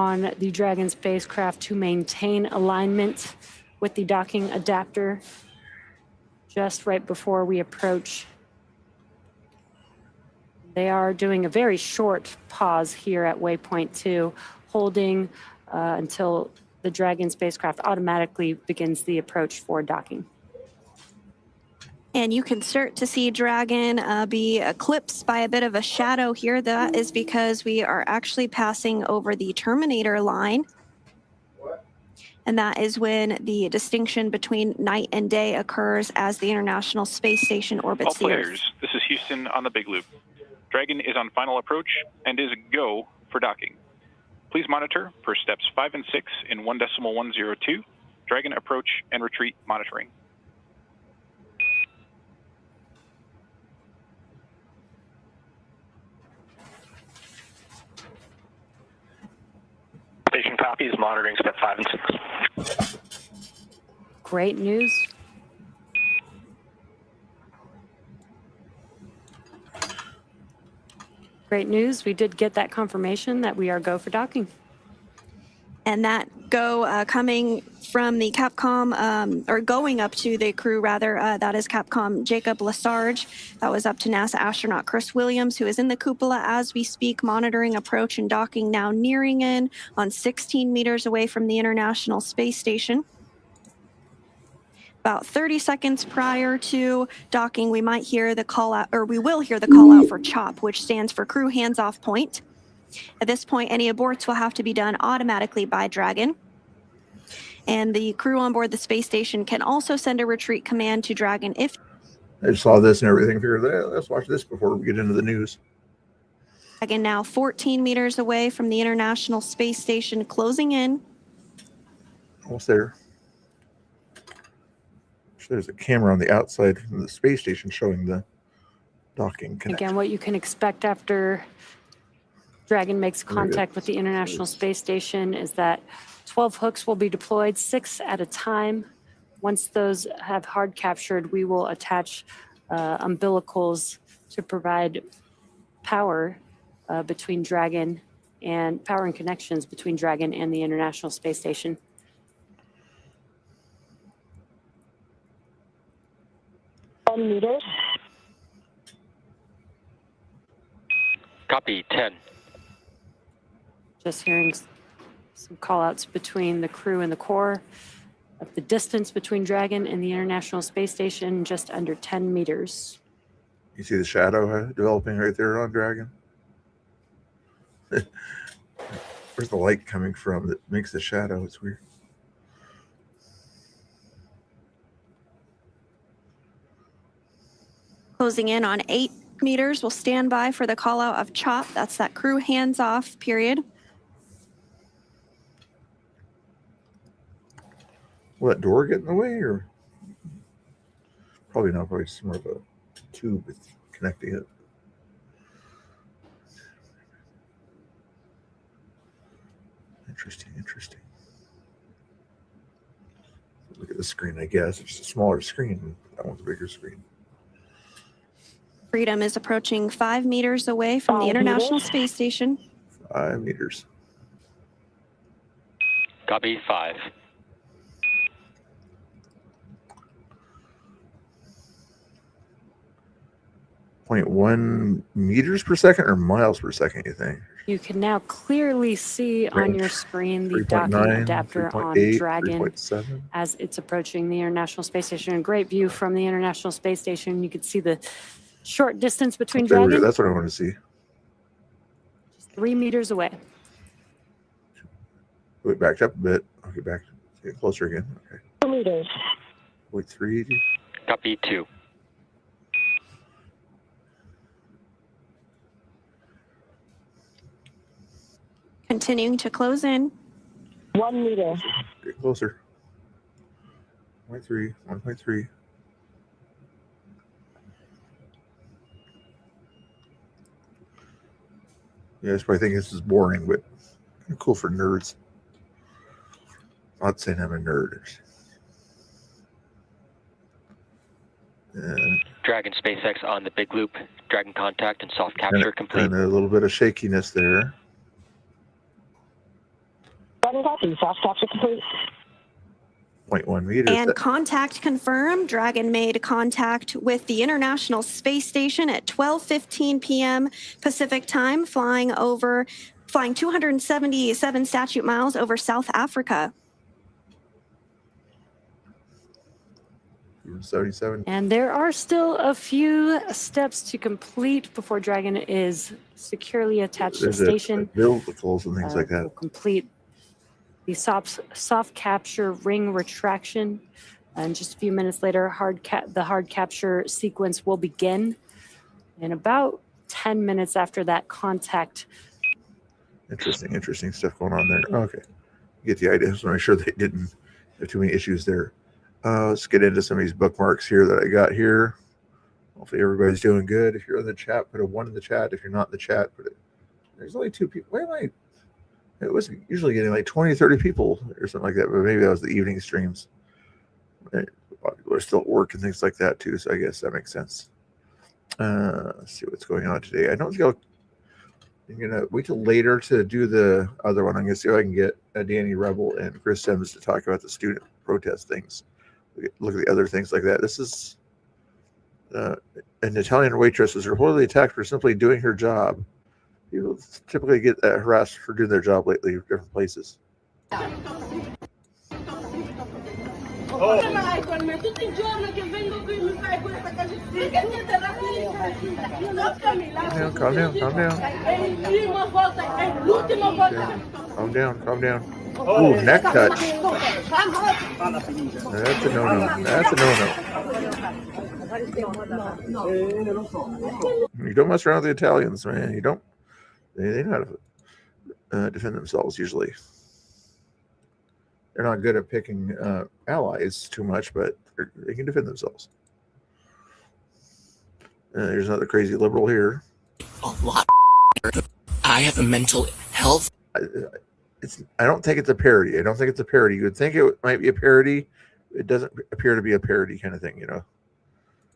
on the Dragon spacecraft to maintain alignment with the docking adapter just right before we approach. They are doing a very short pause here at waypoint 2, holding until the Dragon spacecraft automatically begins the approach for docking. And you can start to see Dragon be eclipsed by a bit of a shadow here. That is because we are actually passing over the terminator line. And that is when the distinction between night and day occurs as the International Space Station orbits the Earth. All players, this is Houston on the Big Loop. Dragon is on final approach and is go for docking. Please monitor per steps 5 and 6 in 1.102. Dragon approach and retreat monitoring. Station copies, monitoring step 5 and 6. Great news. Great news. We did get that confirmation that we are go for docking. And that go coming from the Capcom, or going up to the crew rather, that is Capcom Jacob Lesarge. That was up to NASA astronaut Chris Williams, who is in the cupola as we speak, monitoring approach and docking, now nearing in on 16 meters away from the International Space Station. About 30 seconds prior to docking, we might hear the call out, or we will hear the call out for CHOP, which stands for Crew Hands Off Point. At this point, any aborts will have to be done automatically by Dragon. And the crew on board the space station can also send a retreat command to Dragon if... I saw this and everything. Figured, let's watch this before we get into the news. Dragon now 14 meters away from the International Space Station, closing in. Almost there. There's a camera on the outside from the space station showing the docking connection. Again, what you can expect after Dragon makes contact with the International Space Station is that 12 hooks will be deployed, 6 at a time. Once those have hard captured, we will attach umbilicals to provide power between Dragon and power and connections between Dragon and the International Space Station. Meters. Copy, 10. Just hearing some call outs between the crew and the core of the distance between Dragon and the International Space Station, just under 10 meters. You see the shadow developing right there on Dragon? Where's the light coming from that makes the shadow? It's weird. Closing in on 8 meters. We'll stand by for the call out of CHOP. That's that crew hands off period. Will that door get in the way, or probably not? Probably some more of a tube connecting it. Interesting, interesting. Look at the screen, I guess. It's a smaller screen. That one's a bigger screen. Freedom is approaching 5 meters away from the International Space Station. 5 meters. Copy, 5. .1 meters per second or miles per second, you think? You can now clearly see on your screen the docking adapter on Dragon as it's approaching the International Space Station. A great view from the International Space Station. You can see the short distance between Dragon. That's what I want to see. Just 3 meters away. Wait, backed up a bit. I'll get back. Get closer again. Okay. 2 meters. Wait, 3. Copy, 2. Continuing to close in. 1 meter. Get closer. 1.3. 1.3. Yeah, that's probably think this is boring, but kind of cool for nerds. I'm not saying I'm a nerd. Dragon SpaceX on the Big Loop. Dragon contact and soft capture complete. And a little bit of shakiness there. Dragon copy. Soft capture complete. 0.1 meters. And contact confirmed. Dragon made contact with the International Space Station at 12:15 p.m. Pacific time, flying 277 statute miles over South Africa. 77. And there are still a few steps to complete before Dragon is securely attached to the station. Vehicles and things like that. We'll complete the soft capture ring retraction. And just a few minutes later, the hard capture sequence will begin. And about 10 minutes after that, contact. Interesting stuff going on there. Okay. Get the idea. So make sure they didn't have too many issues there. Let's get into some of these bookmarks here that I got here. Hopefully everybody's doing good. If you're in the chat, put a 1 in the chat. If you're not in the chat, put it. There's only 2 people. Why am I? It was usually getting like 20, 30 people or something like that, but maybe that was the evening streams. A lot of people are still at work and things like that too, so I guess that makes sense. Let's see what's going on today. I don't think I'm going to wait till later to do the other one. I'm going to see if I can get Danny Rebel and Chris Sims to talk about the student protest things. Look at the other things like that. This is an Italian waitress was reportedly attacked for simply doing her job. People typically get harassed for doing their job lately in different places. Calm down. Ooh, neck touch. That's a no-no. You don't mess around with the Italians, man. You don't. They know how to defend themselves usually. They're not good at picking allies too much, but they can defend themselves. There's another crazy liberal here. A lot. I have a mental health. I don't think it's a parody. You would think it might be a parody. It doesn't appear to be a parody kind of thing, you know.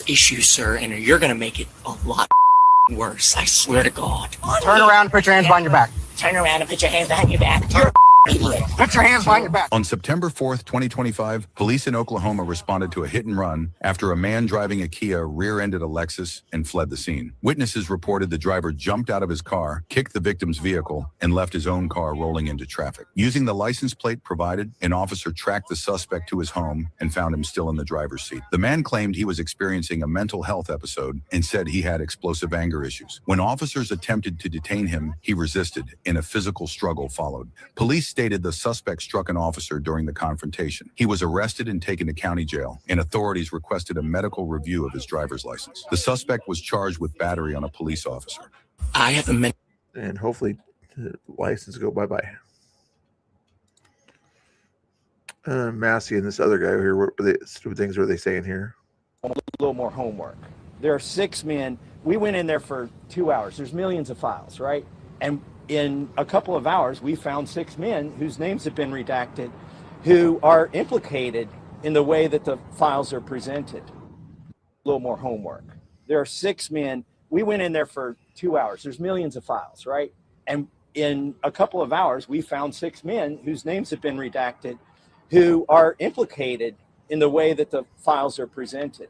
Issue, sir, and you're gonna make it a lot worse. I swear to God. Turn around and put your hands behind your back. Turn around and put your hands behind your back. You're idiot. Put your hands behind your back. On September 4th, 2025, police in Oklahoma responded to a hit and run after a man driving a Kia rear-ended a Lexus and fled the scene. Witnesses reported the driver jumped out of his car, kicked the victim's vehicle, and left his own car rolling into traffic. Using the license plate provided, an officer tracked the suspect to his home and found him still in the driver's seat. The man claimed he was experiencing a mental health episode and said he had explosive anger issues. When officers attempted to detain him, he resisted, and a physical struggle followed. Police stated the suspect struck an officer during the confrontation. He was arrested and taken to county jail, and authorities requested a medical review of his driver's license. The suspect was charged with battery on a police officer. I have a and hopefully the license go bye-bye. Massey and this other guy here, what stupid things were they saying here? A little more homework. There are 6 men. We went in there for 2 hours. There's millions of files, right? And in a couple of hours, we found 6 men whose names have been redacted, who are implicated in the way that the files are presented. A little more homework. There are 6 men. We went in there for 2 hours. There's millions of files, right? And in a couple of hours, we found 6 men whose names have been redacted, who are implicated in the way that the files are presented.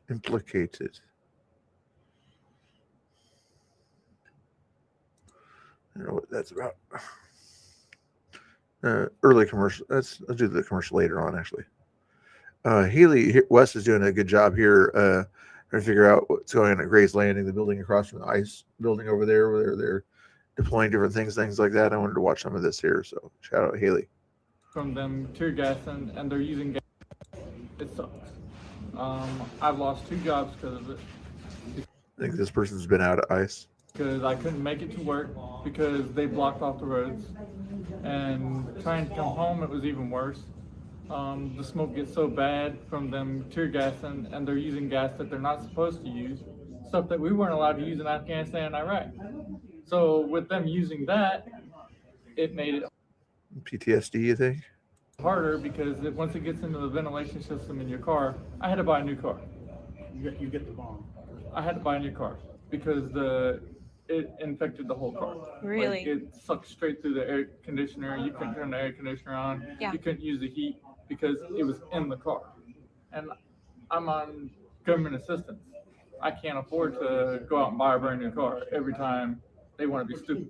Implicated. I don't know what that's about. Early commercial. Let's do the commercial later on, actually. Healy West is doing a good job here trying to figure out what's going on at Gray's Landing, the building across from the ice building over there, where they're deploying different things like that. I wanted to watch some of this here, so shout out Haley. From them tear gas and they're using gas. It sucks. I've lost 2 jobs because of it. I think this person's been out of ice. Because I couldn't make it to work because they blocked off the roads. And trying to come home, it was even worse. The smoke gets so bad from them tear gas and they're using gas that they're not supposed to use. Stuff that we weren't allowed to use in Afghanistan and Iraq. So with them using that, it made it PTSD, you think? harder because once it gets into the ventilation system in your car, I had to buy a new car. You get the bomb. I had to buy a new car because the it infected the whole car. Really? Like, it sucked straight through the air conditioner. You couldn't turn the air conditioner on. Yeah. You couldn't use the heat because it was in the car. And I'm on government assistance. I can't afford to go out and buy a brand new car every time they want to be stupid.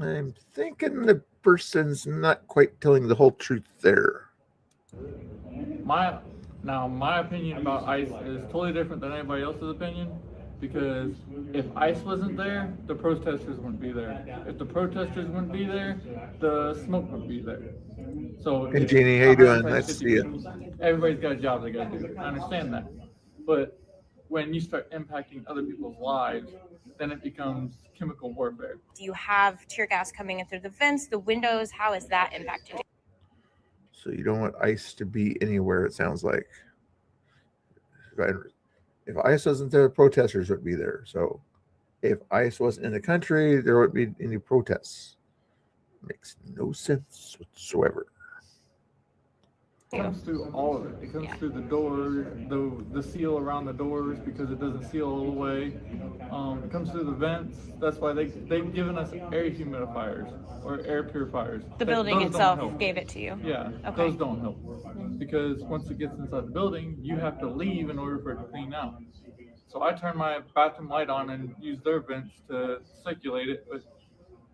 I'm thinking the person's not quite telling the whole truth there. My opinion about ICE is totally different than anybody else's opinion, because if ICE wasn't there, the protesters wouldn't be there. If the protesters wouldn't be there, the smoke wouldn't be there. So, Hey, Jeannie, how you doing? Nice to see you. Everybody's got a job they got to do. I understand that, but when you start impacting other people's lives, then it becomes chemical warfare. Do you have tear gas coming in through the vents, the windows? How is that impacting? So you don't want ICE to be anywhere, it sounds like. If ICE wasn't there, protesters would be there. So if ICE wasn't in the country, there wouldn't be any protests. Makes no sense whatsoever. It comes through all of it. It comes through the door, the seal around the doors, because it doesn't seal all the way. It comes through the vents. That's why they've given us air humidifiers or air purifiers. The building itself gave it to you? Yeah, okay. Those don't help. Because once it gets inside the building, you have to leave in order for it to clean out. So I turn my bathroom light on and use their vents to circulate it, but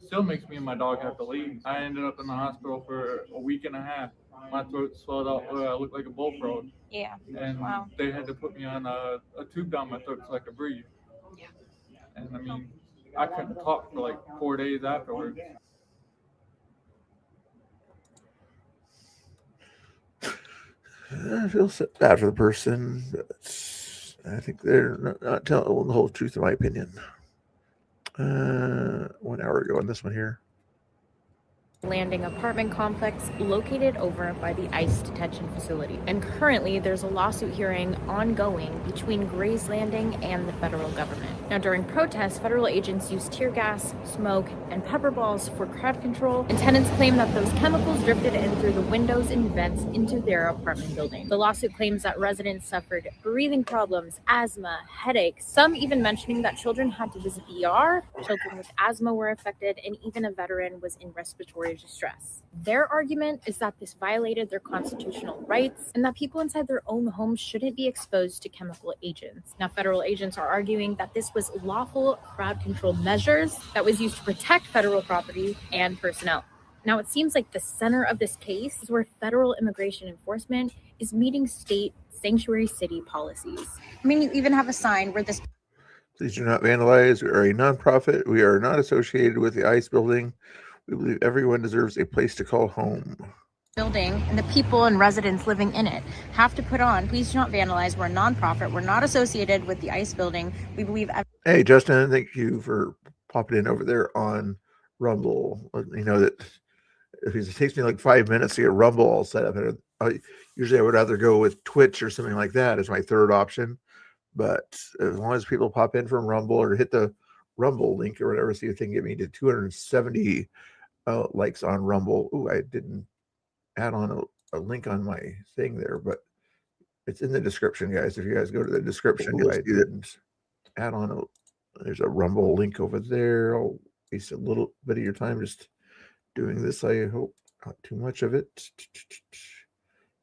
still makes me and my dog have to leave. I ended up in the hospital for a week and a half. My throat swelled out where I looked like a bullfrog. Yeah. And wow. They had to put me on a tube down my throat so I could breathe. Yeah. And I mean, I couldn't talk for like 4 days afterwards. I feel bad for the person, but I think they're not telling the whole truth, in my opinion. 1 hour ago on this one here. Landing apartment complex located over by the ICE detention facility. And currently there's a lawsuit hearing ongoing between Gray's Landing and the federal government. Now during protests, federal agents used tear gas, smoke, and pepper balls for crowd control, and tenants claim that those chemicals drifted in through the windows and vents into their apartment building. The lawsuit claims that residents suffered breathing problems, asthma, headaches, some even mentioning that children had to visit the ER, children with asthma were affected, and even a veteran was in respiratory distress. Their argument is that this violated their constitutional rights and that people inside their own homes shouldn't be exposed to chemical agents. Now, federal agents are arguing that this was lawful crowd control measures that was used to protect federal property and personnel. Now, it seems like the center of this case is where federal immigration enforcement is meeting state sanctuary city policies. I mean, you even have a sign where this... Please do not vandalize. We are a nonprofit. We are not associated with the ICE building. We believe everyone deserves a place to call home. Building and the people and residents living in it have to put on, please do not vandalize. We're a nonprofit. We're not associated with the ICE building. We believe... Hey, Justin, thank you for popping in over there on Rumble. You know that if it takes me like 5 minutes to get Rumble all set up, usually I would rather go with Twitch or something like that as my third option. But as long as people pop in from Rumble or hit the Rumble link or whatever, see if they can get me to 270 likes on Rumble. Ooh, I didn't add on a link on my thing there, but it's in the description, guys. If you guys go to the description, I didn't add on there's a Rumble link over there. I'll waste a little bit of your time just doing this. I hope not too much of it.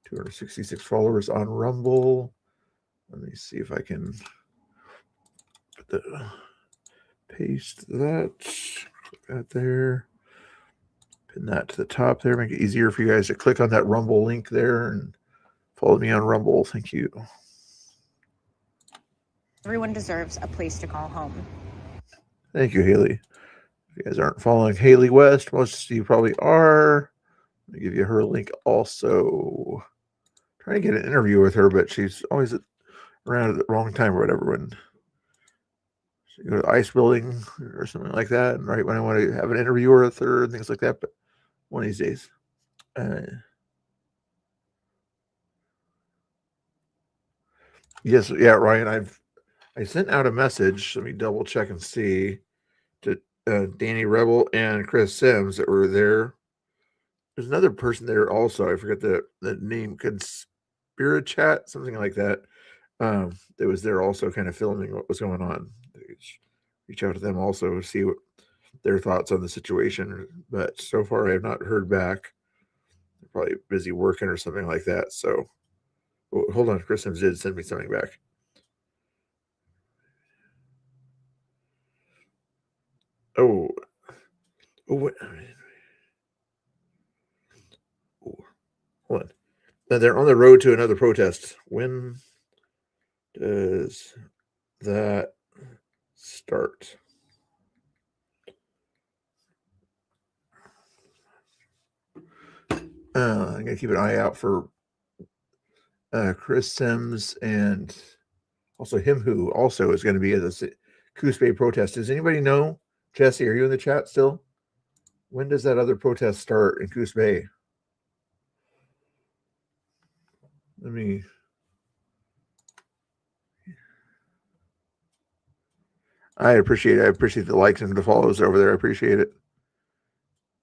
266 followers on Rumble. Let me see if I can paste that. Click that there. Pin that to the top there. Make it easier for you guys to click on that Rumble link there and follow me on Rumble. Thank you. Everyone deserves a place to call home. Thank you, Haley. If you guys aren't following Haley West, most of you probably are. Let me give you her link also. Trying to get an interview with her, but she's always around at the wrong time or whatever. When she go to the ICE building or something like that, and right when I want to have an interview with her and things like that, but one of these days. Yes, yeah, Ryan. I sent out a message. Let me double check and see to Danny Rebel and Chris Sims that were there. There's another person there also. I forget the name. Conspira Chat, something like that. That was there also, kind of filming what was going on. reach out to them also to see what their thoughts on the situation. But so far, I have not heard back. They're probably busy working or something like that. So, hold on. Chris Sims did send me something back. Oh, what? Hold on. Now they're on the road to another protest. When does that start? I'm gonna keep an eye out for Chris Sims and also him who also is going to be at the Coos Bay protest. Does anybody know? Jesse, are you in the chat still? When does that other protest start in Coos Bay? Let me. I appreciate the likes and the follows over there. I appreciate it.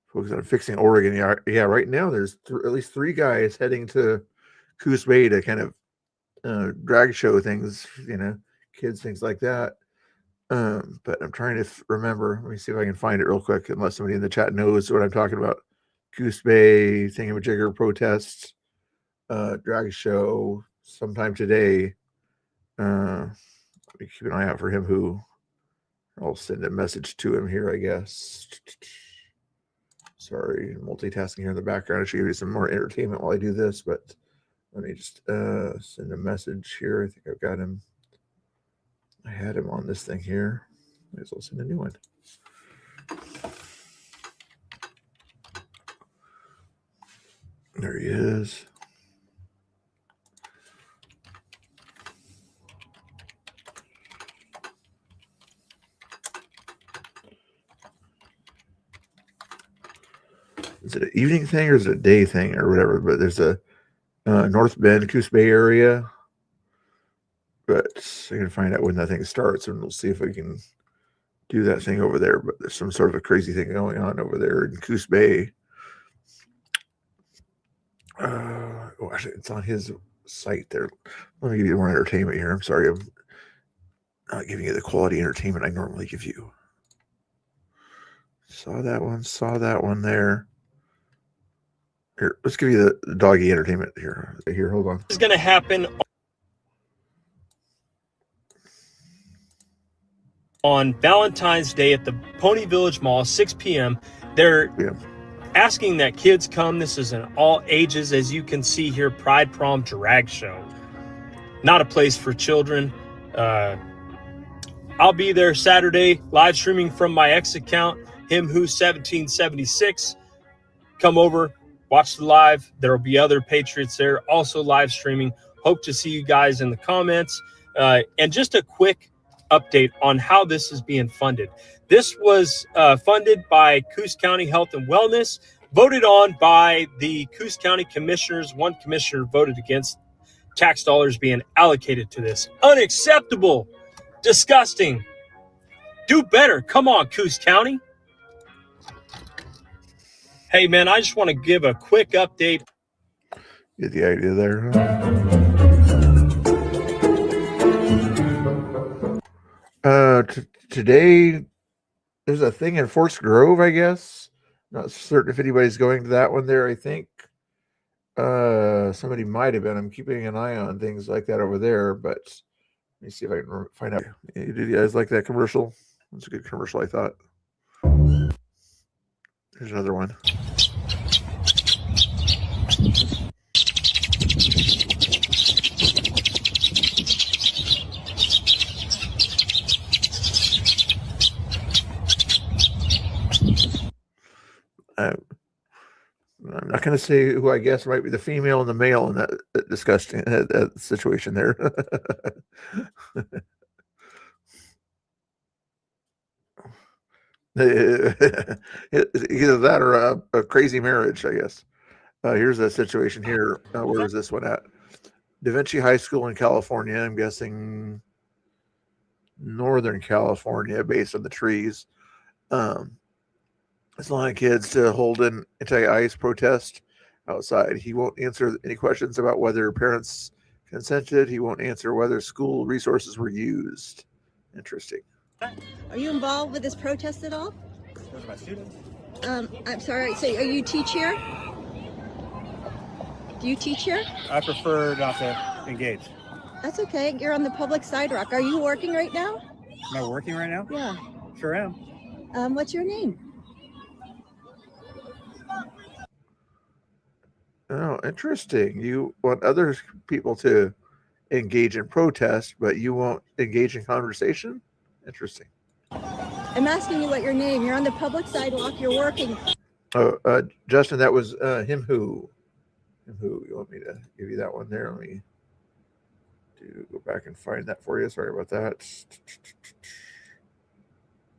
Focus on fixing Oregon. Yeah, right now there's at least 3 guys heading to Coos Bay to kind of drag show things, kids, things like that. But I'm trying to remember. Let me see if I can find it real quick, unless somebody in the chat knows what I'm talking about. Coos Bay thingamajigger protests, drag show sometime today. Let me keep an eye out for him. Who I'll send a message to him here, I guess. Sorry, multitasking here in the background. I should give you some more entertainment while I do this, but let me just send a message here. I think I've got him. I had him on this thing here. Might as well send a new one. There he is. Is it an evening thing or is it a day thing or whatever? But there's a North Bend, Coos Bay area. But I can find out when that thing starts, and we'll see if we can do that thing over there. But there's some sort of a crazy thing going on over there in Coos Bay. Actually, it's on his site there. Let me give you more entertainment here. I'm sorry, I'm not giving you the quality entertainment I normally give you. Saw that one there. Here, let's give you the doggy entertainment here. Here, hold on. This is going to happen on Valentine's Day at the Pony Village Mall, 6 p.m. They're asking that kids come. This is an all ages, as you can see here, Pride Prom drag show. Not a place for children. I'll be there Saturday, live streaming from my X account, himwho1776. Come over, watch the live. There will be other Patriots there also live streaming. Hope to see you guys in the comments. And just a quick update on how this is being funded. This was funded by Coos County Health and Wellness, voted on by the Coos County commissioners. One commissioner voted against tax dollars being allocated to this. Unacceptable. Disgusting. Do better. Come on, Coos County. Hey, man, I just want to give a quick update. Get the idea there, huh? Today, there's a thing in Forest Grove, I guess. Not certain if anybody's going to that one there, I think. Somebody might have been. I'm keeping an eye on things like that over there, but let me see if I can find out. Did you guys like that commercial? It's a good commercial, I thought. Here's another one. I'm not going to say who I guess might be the female and the male in that disgusting that situation there. Either that or a crazy marriage, I guess. Here's a situation here. Where is this one at? Da Vinci High School in California. I'm guessing Northern California, based on the trees. There's a lot of kids to hold an anti-ICE protest outside. He won't answer any questions about whether parents consented. He won't answer whether school resources were used. Interesting. Are you involved with this protest at all? Those are my students. I'm sorry. So, you teach here? Do you teach here? I prefer not to engage. That's okay. You're on the public sidewalk. Are you working right now? Am I working right now? Yeah. Sure am. What's your name? Oh, interesting. You want other people to engage in protest, but you won't engage in conversation? Interesting. I'm asking you what your name. You're on the public sidewalk. You're working. Oh, Justin, that was him who. Him who. You want me to give you that one there? Let me go back and find that for you. Sorry about that.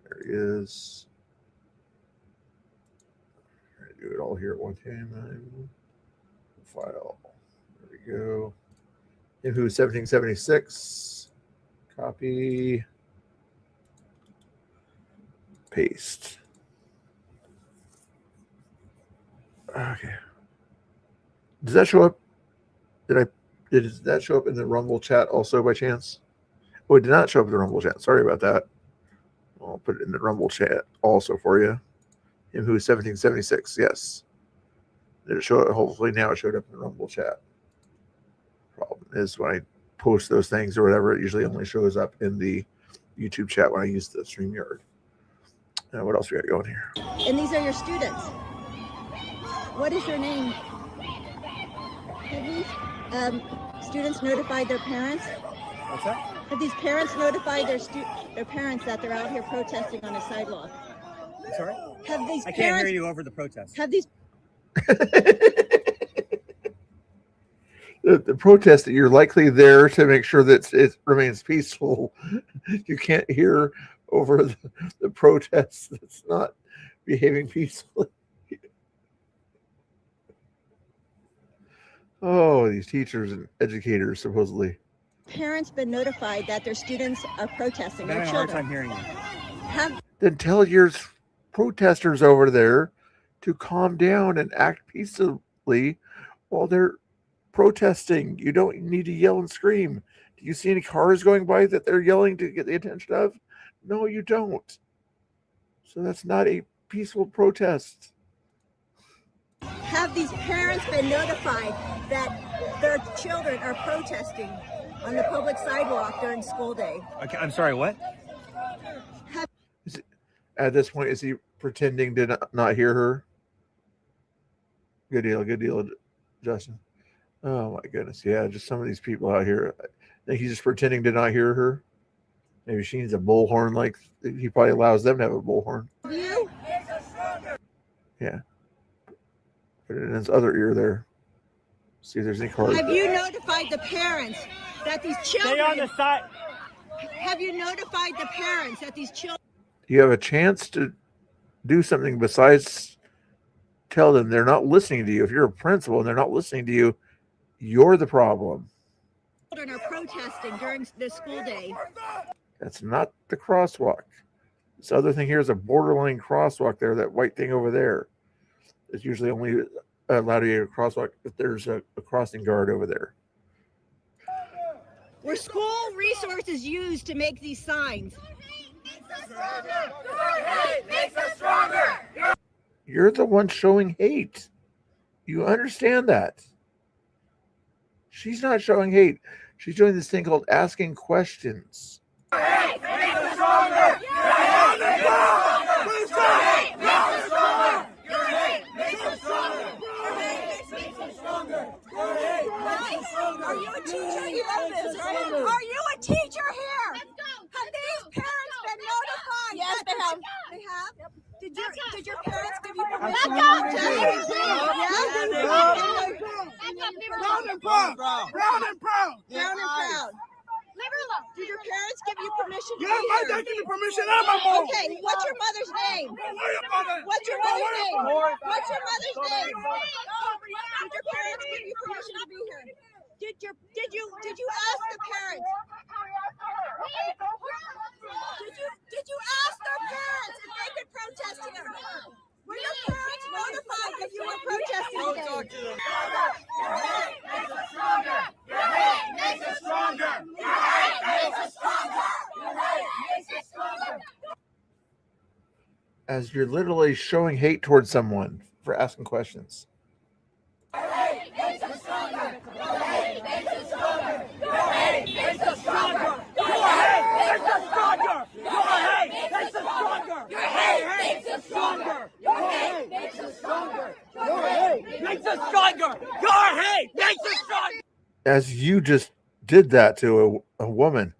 There he is. Try to do it all here at one time. File. There we go. Him who 1776. Copy. Paste. Okay. Does that show up? Did that show up in the Rumble chat also by chance? Oh, it did not show up in the Rumble chat. Sorry about that. I'll put it in the Rumble chat also for you. Him who 1776. Yes. Did it show up? Hopefully now it showed up in the Rumble chat. Problem is when I post those things or whatever, it usually only shows up in the YouTube chat when I use the StreamYard. What else we got going here? And these are your students. What is your name? Have these students notified their parents? What's that? Have these parents notified their parents that they're out here protesting on a sidewalk? Sorry? Have these I can't parents, hear you over the protest. Have these the protest that you're likely there to make sure that it remains peaceful. You can't hear over the protest that's not behaving peacefully. Oh, these teachers and educators supposedly. parents been notified that their students are protesting? I'm Their having a hard children. time hearing you. Then tell your protesters over there to calm down and act peaceably while they're protesting. You don't need to yell and scream. Do you see any cars going by that they're yelling to get the attention of? No, you don't. So that's not a peaceful protest. Have these parents been notified that their children are protesting on the public sidewalk during school day? Okay, I'm sorry, what? At this point, is he pretending to not hear her? Good deal, Justin. Oh my goodness, yeah, just some of these people out here. I think he's just pretending to not hear her. Maybe she needs a bullhorn, like he probably allows them to have a bullhorn. You? Yeah. Put it in his other ear there. See if there's any cars. Have you notified the parents that these children... Stay on the side. Have you notified the parents that these children... You have a chance to do something besides tell them. They're not listening to you. If you're a principal and they're not listening to you, you're the problem. Children are protesting during the school day. That's not the crosswalk. This other thing here is a borderline crosswalk there, that white thing over there. It's usually only allowed to be a crosswalk if there's a crossing guard over there. Were school resources used to make these signs? You're the one showing hate. You understand that. She's not showing hate. She's doing this thing called asking questions. Are you a teacher? You love this, right? Are you a teacher here? Have these parents been notified? Yes, they have. They have? Yep. Did your parents give you permission? Round and proud. Round and proud. Did your parents give you permission to Yeah, be my here? dad gave me permission and my mom. Okay, what's your mother's name? What's your Don't mother's worry name? about it. What's your mother's name? Did your parents give you permission to be here? Did you ask the parents? Did you ask their parents if they could protest here? Were your parents notified if you were protesting today? Talk to them. Your hate makes us stronger. Your hate makes us stronger. Your hate makes us stronger. Your hate makes us stronger. as you're literally showing hate towards someone for asking questions. As you just did that to a woman.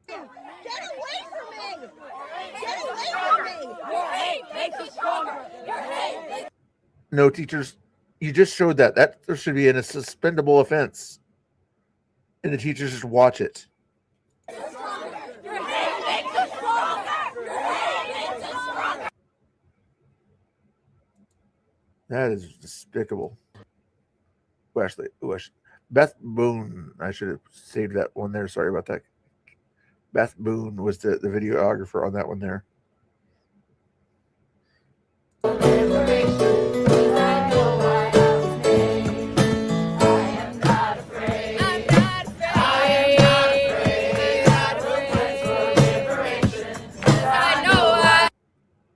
Get away from me! Get away from me! Your hate makes us stronger! Your hate! No, teachers, you just showed that. That there should be a suspendable offense. And the teachers just watch it. Your hate makes us stronger! Your hate makes us stronger! That is despicable. Ashley, Beth Boone. I should have saved that one there. Sorry about that. Beth Boone was the videographer on that one there.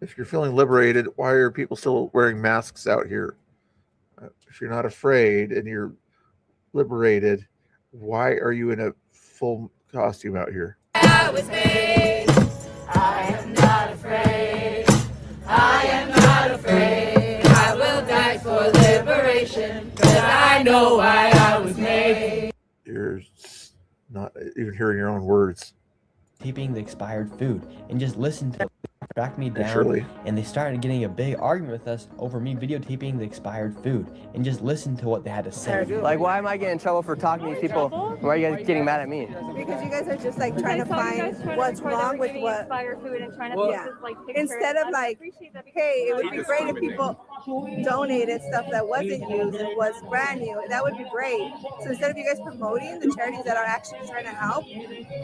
If you're feeling liberated, why are people still wearing masks out here? If you're not afraid and you're liberated, why are you in a full costume out here? I was made. I am not afraid. I am not afraid. I will die for liberation, 'cause I know why I was made. You're not even hearing your own words. Taping the expired food and just listen to it. Track me down, Surely. and they started getting a big argument with us over me videotaping the expired food and just listen to what they had to say. Like, why am I getting in trouble for talking to these people? Why are you guys getting mad at me? Because you guys are just like trying to find what's wrong with what. Food and trying Yeah. Instead of like, hey, it would be great if people donated stuff that wasn't used and was brand new. That would be great. So instead of you guys promoting the charities that are actually trying to help.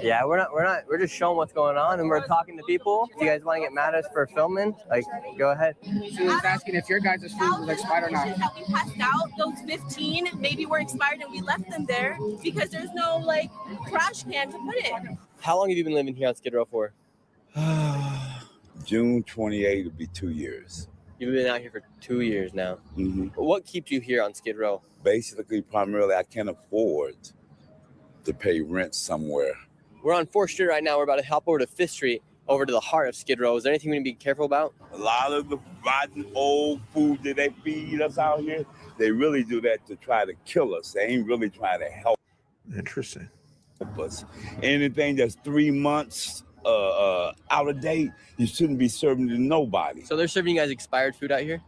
Yeah, we're just showing what's going on, and we're talking to people. If you guys want to get mad at us for filming, like, go ahead. She was asking if your guys' food was expired or not. That we passed out, those 15 maybe were expired and we left them there because there's no like trash can to put it. How long have you been living here on Skid Row for? June 28th will be 2 years. You've been out here for 2 years now. Mm-hmm. What keeps you here on Skid Row? Basically, primarily, I can't afford to pay rent somewhere. We're on 4th Street right now. We're about to hop over to 5th Street, over to the heart of Skid Row. Is there anything we need to be careful about? A lot of the rotten old food that they feed us out here, they really do that to try to kill us. They ain't really trying to help. Interesting. Us. Anything that's 3 months out of date, you shouldn't be serving to nobody. So they're serving you guys expired food out here?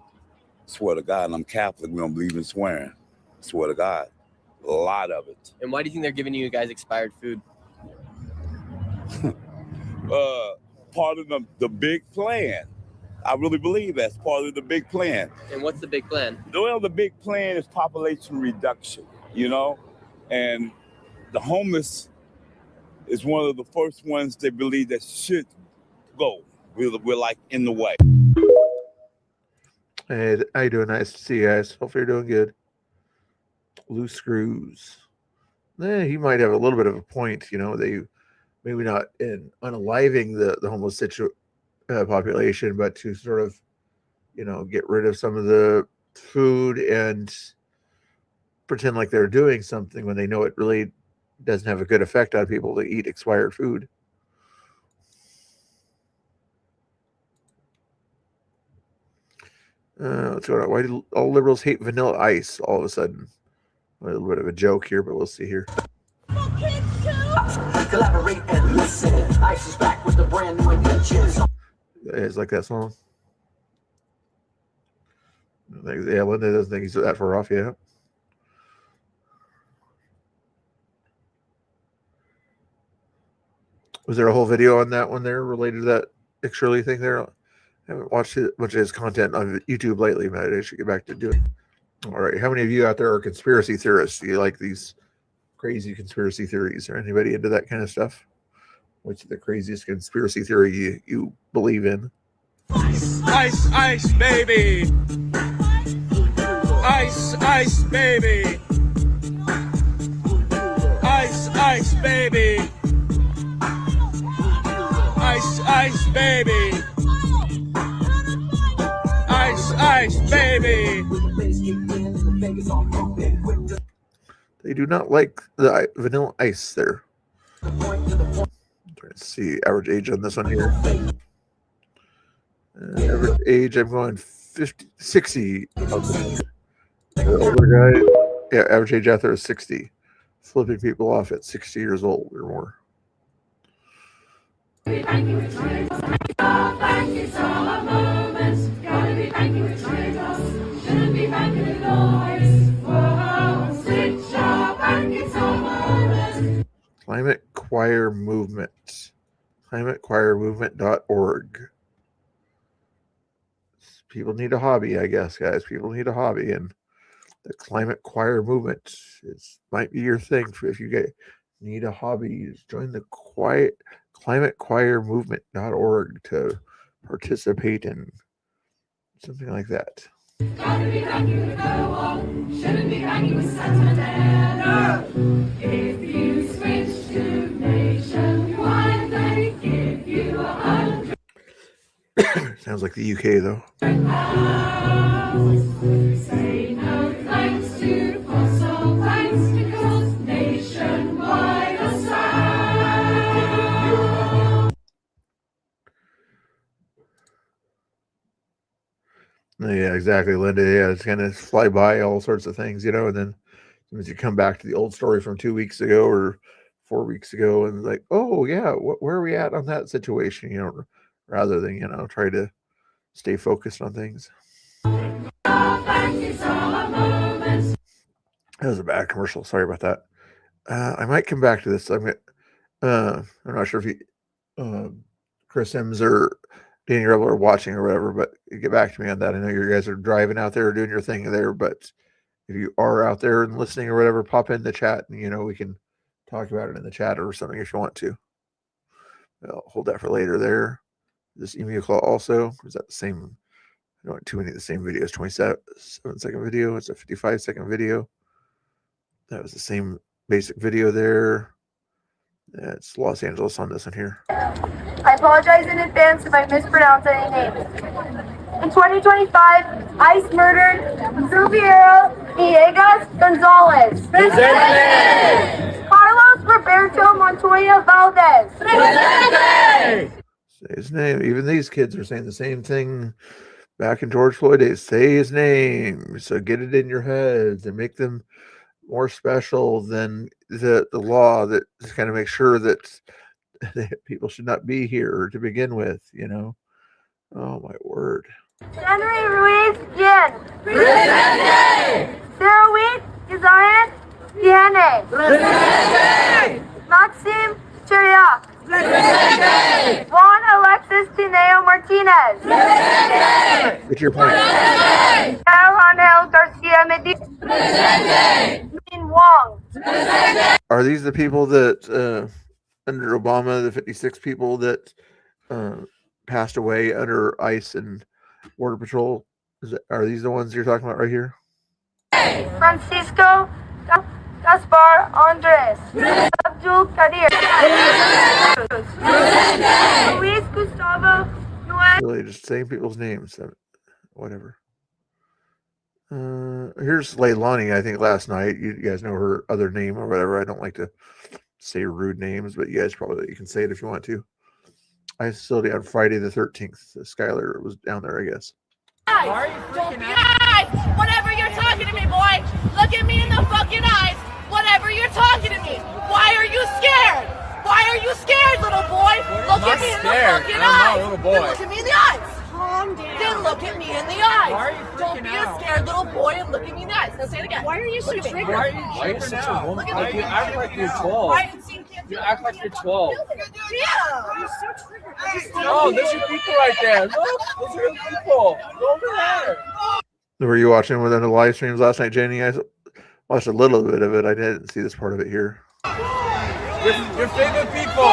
Swear to God, I'm Catholic. We don't believe in swearing. Swear to God, a lot of it. And why do you think they're giving you guys expired food? Part of the big plan. I really believe that's part of the big plan. And what's the big plan? Well, the big plan is population reduction, and the homeless is one of the first ones they believe that should go. We're like in the way. Hey, how you doing? Nice to see you guys. Hopefully you're doing good. Loose screws. He might have a little bit of a point. They maybe not in unaliving the homeless population, but to sort of, get rid of some of the food and pretend like they're doing something when they know it really doesn't have a good effect on people to eat expired food. What's going on? Why do all liberals hate vanilla ice all of a sudden? A little bit of a joke here, but we'll see here. Collaborate and listen. Ice is back with the brand new inventions. It's like that song. Yeah, Linda doesn't think he's that far off yet. Was there a whole video on that one there related to that Nick Shirley thing there? I haven't watched much of his content on YouTube lately, but I should get back to doing it. All right. How many of you out there are conspiracy theorists? Do you like these crazy conspiracy theories? Or anybody into that kind of stuff? What's the craziest conspiracy theory you believe in? Ice, ice, baby. Ice, ice, baby. Ice, ice, baby. Ice, ice, baby. ice, baby. They do not like the vanilla ice there. I'm trying to see average age on this one here. Average age, I'm going 60. The older guy, yeah, average age out there is 60. Flipping people off at 60 years old or more. Climate Choir Movement. ClimateChoirMovement.org. People need a hobby, I guess, guys. People need a hobby, and the Climate Choir Movement might be your thing. If you need a hobby, join the ClimateChoirMovement.org to participate in something like that. Gotta be lucky with the wall. Shouldn't be lucky with Santana. If you switch to nationwide, they give you 100. Sounds like the UK though. Say no thanks to fossil bicycles, nationwide aside. Yeah, exactly, Linda. Yeah, it's kind of fly by all sorts of things, and then as you come back to the old story from 2 weeks ago or 4 weeks ago, and like, oh yeah, where are we at on that situation? Rather than try to stay focused on things. That was a bad commercial. Sorry about that. I might come back to this. I'm not sure if Chris Sims or Danny Rebel are watching or whatever, but get back to me on that. I know you guys are driving out there doing your thing there, but if you are out there and listening or whatever, pop in the chat and we can talk about it in the chat or something if you want to. I'll hold that for later there. This Enumclaw also, is that the same? I don't want too many of the same videos. 27-second video. It's a 55-second video. That was the same basic video there. It's Los Angeles on this one here. I apologize in advance if I mispronounce any names. In 2025, ICE murdered Rubio Munich Gonzalez. Presente! Carlos Roberto Montoya Valdez. Presente! Say his name. Even these kids are saying the same thing back in George Floyd days. Say his name. So get it in your heads and make them more special than the law that just kind of makes sure that people should not be here to begin with, Oh my word. Henry Ruiz Jen. Presente! Sarah Wheat Zion Diane. Presente! Maxim Chiriac. Presente! Juan Alexis Tineo Martinez. Presente! Get your point. Presente! Carl Garcia Medina. Presente! Min Wong. Presente! Are these the people that under Obama, the 56 people that passed away under ICE and Border Patrol? Are these the ones you're talking about right here? Francisco Gaspar Andres. Abdul Kadir. Luis Gustavo Noel. Really, just saying people's names. Whatever. Here's Leilani, I think, last night. You guys know her other name or whatever. I don't like to say rude names, but you guys you can say it if you want to. I facility on Friday the 13th. Skylar was down there, I guess. Don't be eyes. Whenever you're talking to me, boy, look at me in the fucking eyes. Whenever you're talking to me, why are you scared? Why are you scared, little boy? Look at me in the fucking eyes. I'm not a little boy. Then look at me in the eyes. Calm down. Then look at me in the eyes. Why are you Don't be a scared little boy and look at me in the eyes. Now say it again. Why are you so triggered? Why are you such a woman? Like, you act like you're 12. You act like you're 12. Yeah. You're so triggered. No, those are people right there. Look, those are people. Go over there. Were you watching one of the live streams last night, Jenny? I watched a little bit of it. I didn't see this part of it here. Your favorite people.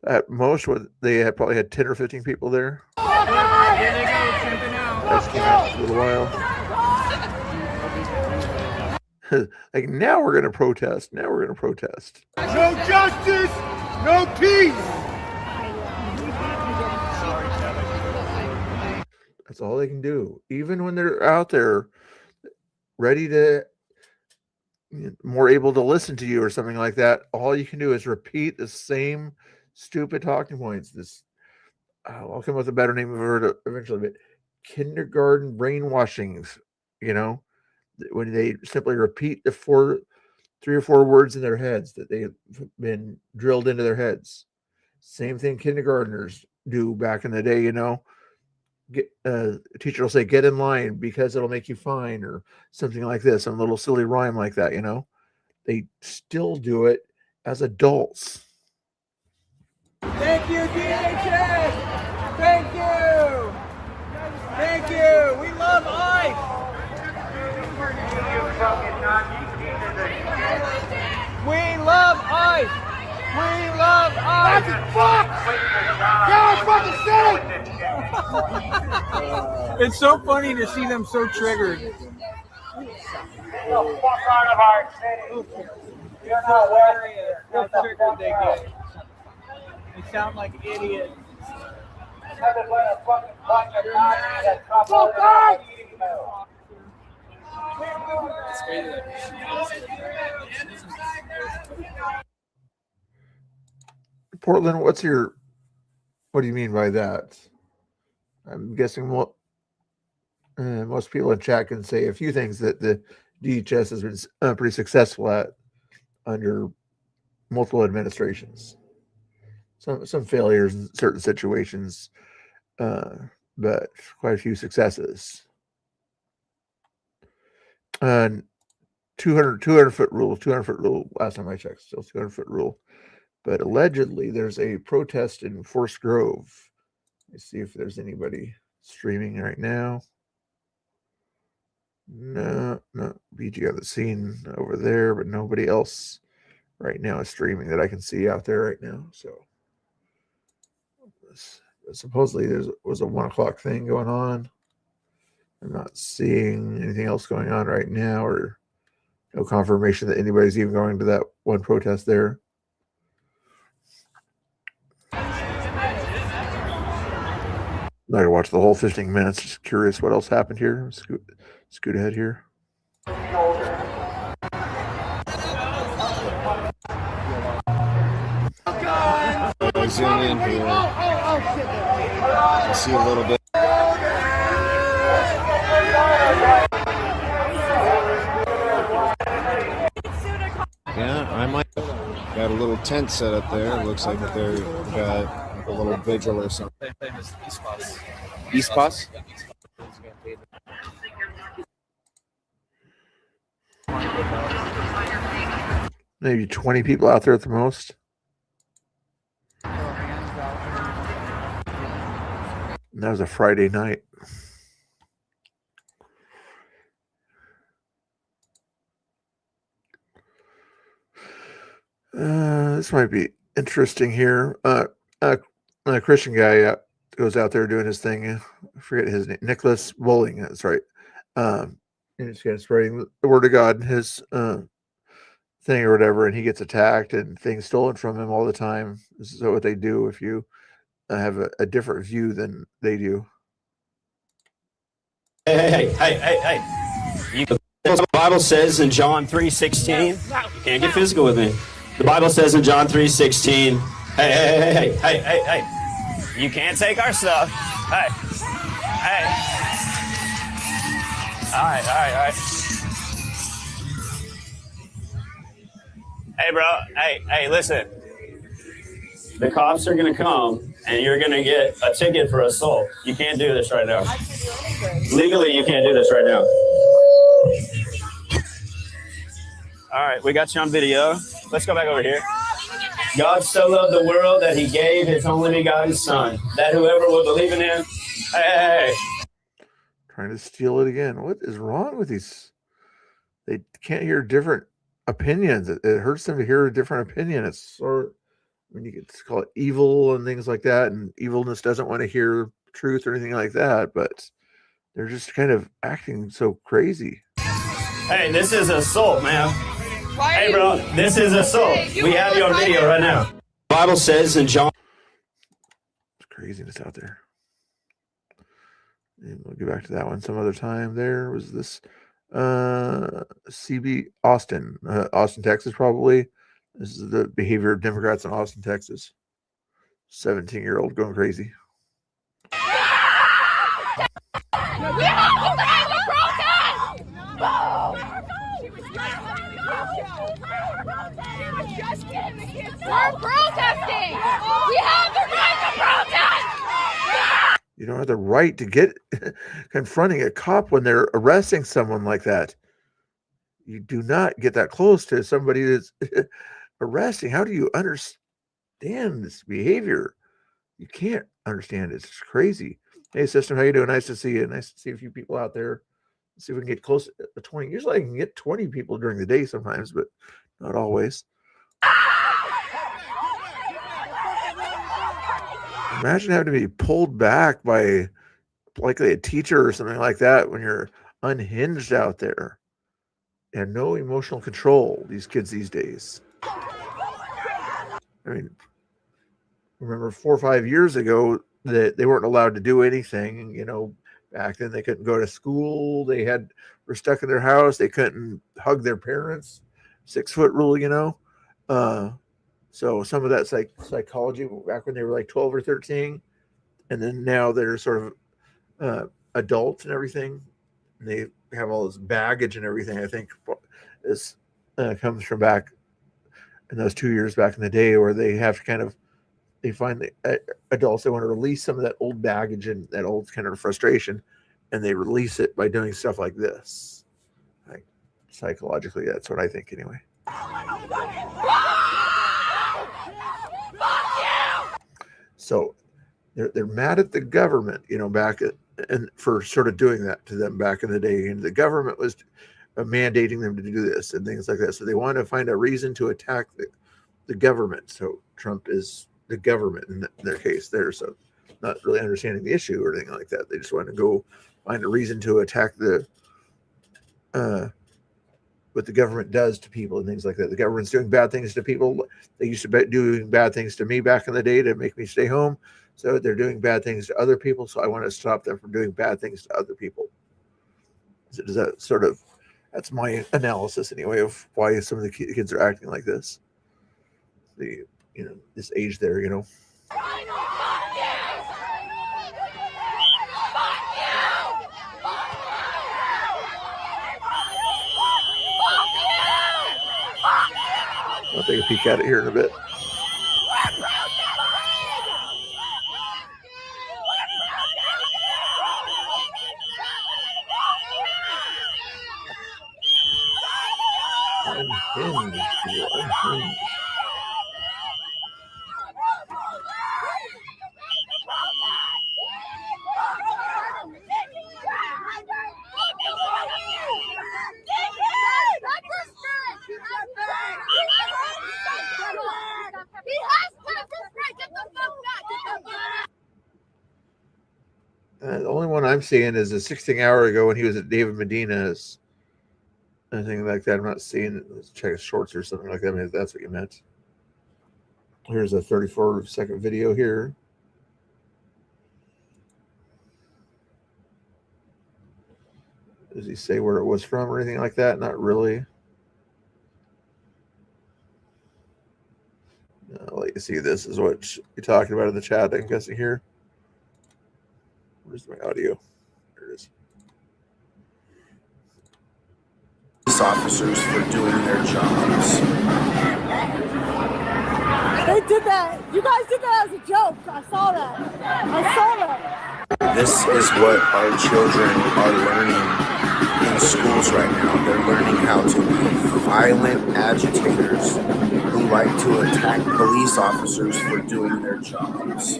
At most, they probably had 10 or 15 people there. Here they go, camping out. That came out for a little while. Like, now we're going to protest. Now we're going to protest. No justice, no peace. That's all they can do. Even when they're out there ready to, more able to listen to you or something like that, all you can do is repeat the same stupid talking points. This, I'll come up with a better name for it eventually, but kindergarten brainwashings, when they simply repeat the 3 or 4 words in their heads that they've been drilled into their heads. Same thing kindergartners do back in the day, a teacher will say, get in line because it'll make you fine, or something like this, some little silly rhyme like that, They still do it as adults. Thank you, DHS. Thank you. Thank you. We love ICE. We love ICE. We love ICE. Fuck. Get fucking city. It's so funny to see them so triggered. Get the fuck out of our city. You're not worried. How triggered they get. They sound like idiots. Portland, what do you mean by that? I'm guessing most people in chat can say a few things that the DHS has been pretty successful at under multiple administrations. Some failures in certain situations, but quite a few successes. 200-foot rule. 200-foot rule. Last time I checked, still 200-foot rule. But allegedly, there's a protest in Forest Grove. Let's see if there's anybody streaming right now. No, BG on the scene over there, but nobody else right now is streaming that I can see out there right now. So supposedly there was a 1 o'clock thing going on. I'm not seeing anything else going on right now, or no confirmation that anybody's even going to that one protest there. I'm not gonna watch the whole 15 minutes. Just curious what else happened here. Scoot ahead here. Zoom in here. See a little bit. Yeah, I might got a little tent set up there. It looks like that they've got a little vigil or something. East Pass? Maybe 20 people out there at the most. And that was a Friday night. This might be interesting here. A Christian guy goes out there doing his thing. I forget his name. Nicholas Bowling. That's right. And he's kind of spreading the word of God, his thing or whatever, and he gets attacked and things stolen from him all the time. This is what they do if you have a different view than they do. Hey. The Bible says in John 3:16, you can't get physical with me. The Bible says in John 3:16, hey, you can't take our stuff. Hey. All right. Hey, bro. Hey, listen. The cops are going to come, and you're going to get a ticket for assault. You can't do this right now. Legally, you can't do this right now. All right, we got you on video. Let's go back over here. God so loved the world that he gave his only begotten son, that whoever will believe in him, hey. Trying to steal it again. What is wrong with these? They can't hear different opinions. It hurts them to hear a different opinion. It's sort of, you could call it evil and things like that, and evilness doesn't want to hear truth or anything like that, but they're just kind of acting so crazy. Hey, this is assault, man. Hey, bro, this is assault. We have you on video right now. The Bible says in John. It's craziness out there. And we'll get back to that one some other time. There was this CB Austin, Austin, Texas, probably. This is the behavior of Democrats in Austin, Texas. 17-year-old going crazy. We have to have a protest! We're protesting! We have the right to protest! You don't have the right to get confronting a cop when they're arresting someone like that. You do not get that close to somebody that's arresting. How do you understand this behavior? You can't understand it. It's crazy. Hey, sister, how you doing? Nice to see you. Nice to see a few people out there. Let's see if we can get close to 20. Usually I can get 20 people during the day sometimes, but not always. Imagine having to be pulled back by likely a teacher or something like that when you're unhinged out there. And no emotional control, these kids these days. I mean, remember 4 or 5 years ago that they weren't allowed to do anything. You know, back then they couldn't go to school. They were stuck in their house. They couldn't hug their parents. 6-foot rule, you know. So some of that psychology back when they were like 12 or 13, and then now they're sort of adults and everything. And they have all this baggage and everything. I think this comes from back in those 2 years back in the day, where they have to they find the adults, they want to release some of that old baggage and that old kind of frustration, and they release it by doing stuff like this. Like, psychologically, that's what I think anyway. So they're mad at the government, you know, and for sort of doing that to them back in the day. And the government was mandating them to do this and things like that. So they want to find a reason to attack the government. So Trump is the government in their case there. So not really understanding the issue or anything like that. They just want to go find a reason to attack what the government does to people and things like that. The government's doing bad things to people. They used to be doing bad things to me back in the day to make me stay home. So they're doing bad things to other people. So I want to stop them from doing bad things to other people. Does that sort of, that's my analysis anyway of why some of the kids are acting like this. This age there, you know. I'll take a peek at it here in a bit. Unhinged. The only one I'm seeing is a 16 hour ago when he was at David Medina's. Anything like that. I'm not seeing it. Let's check his shorts or something like that. I mean, if that's what you meant. Here's a 34-second video here. Does he say where it was from or anything like that? Not really. I'll let you see. This is what you're talking about in the chat, I'm guessing here. Where's my audio? There it is. Officers for doing their jobs. They did that. You guys did that as a joke. I saw that. This is what our children are learning in schools right now. They're learning how to be violent agitators who like to attack police officers for doing their jobs.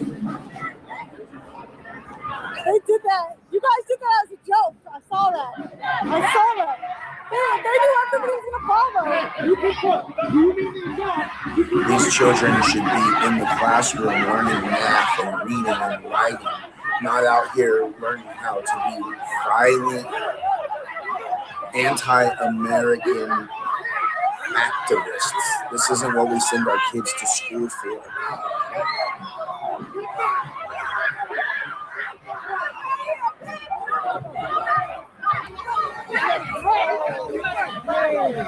They did that. You guys did that as a joke. I saw that. They knew everybody was gonna follow. These children should be in the classroom learning math and reading and writing, not out here learning how to be violent, anti-American activists. This isn't what we send our kids to school for. Here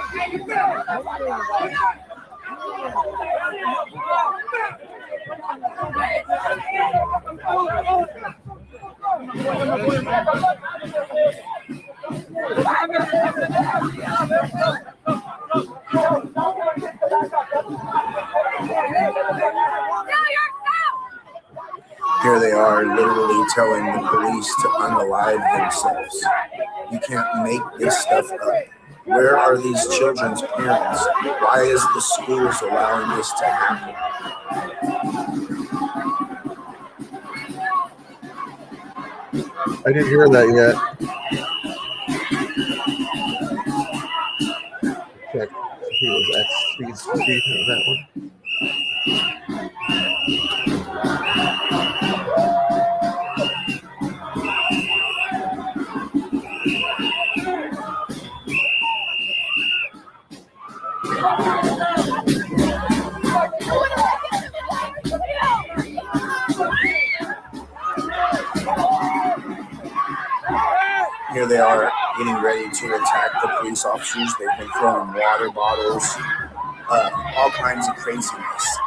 they are literally telling the police to unalive themselves. You can't make this stuff up. Where are these children's parents? Why is the schools allowing this to happen? I didn't hear that yet. Check. He was at speed on that one. Here they are getting ready to attack the police officers. They've been throwing water bottles, all kinds of craziness.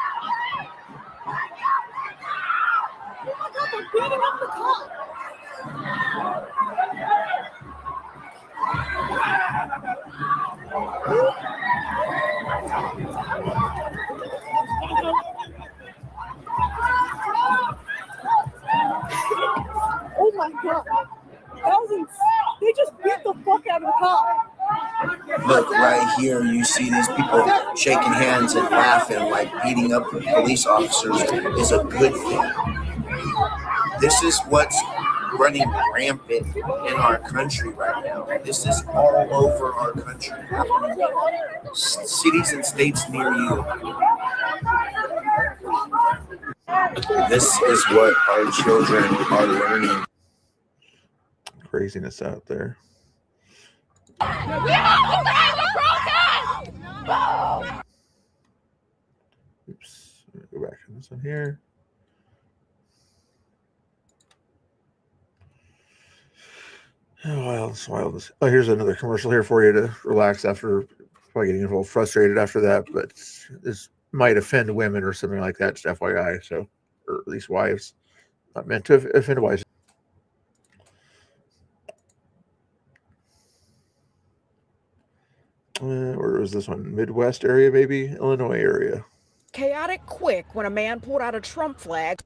Oh my God. They just beat the fuck out of the cop. Look, right here, you see these people shaking hands and laughing like beating up police officers is a good thing. This is what's running rampant in our country right now. This is all over our country. Cities and states near you. This is what our children are learning. Craziness out there. Oops. Go back to this one here. Oh, here's another commercial here for you to relax after probably getting a little frustrated after that, but this might offend women or something like that, just FYI. So, or at least wives. Not meant to offend wives. Where was this one? Midwest area, maybe? Illinois area. Chaotic quick when a man pulled out a Trump flag.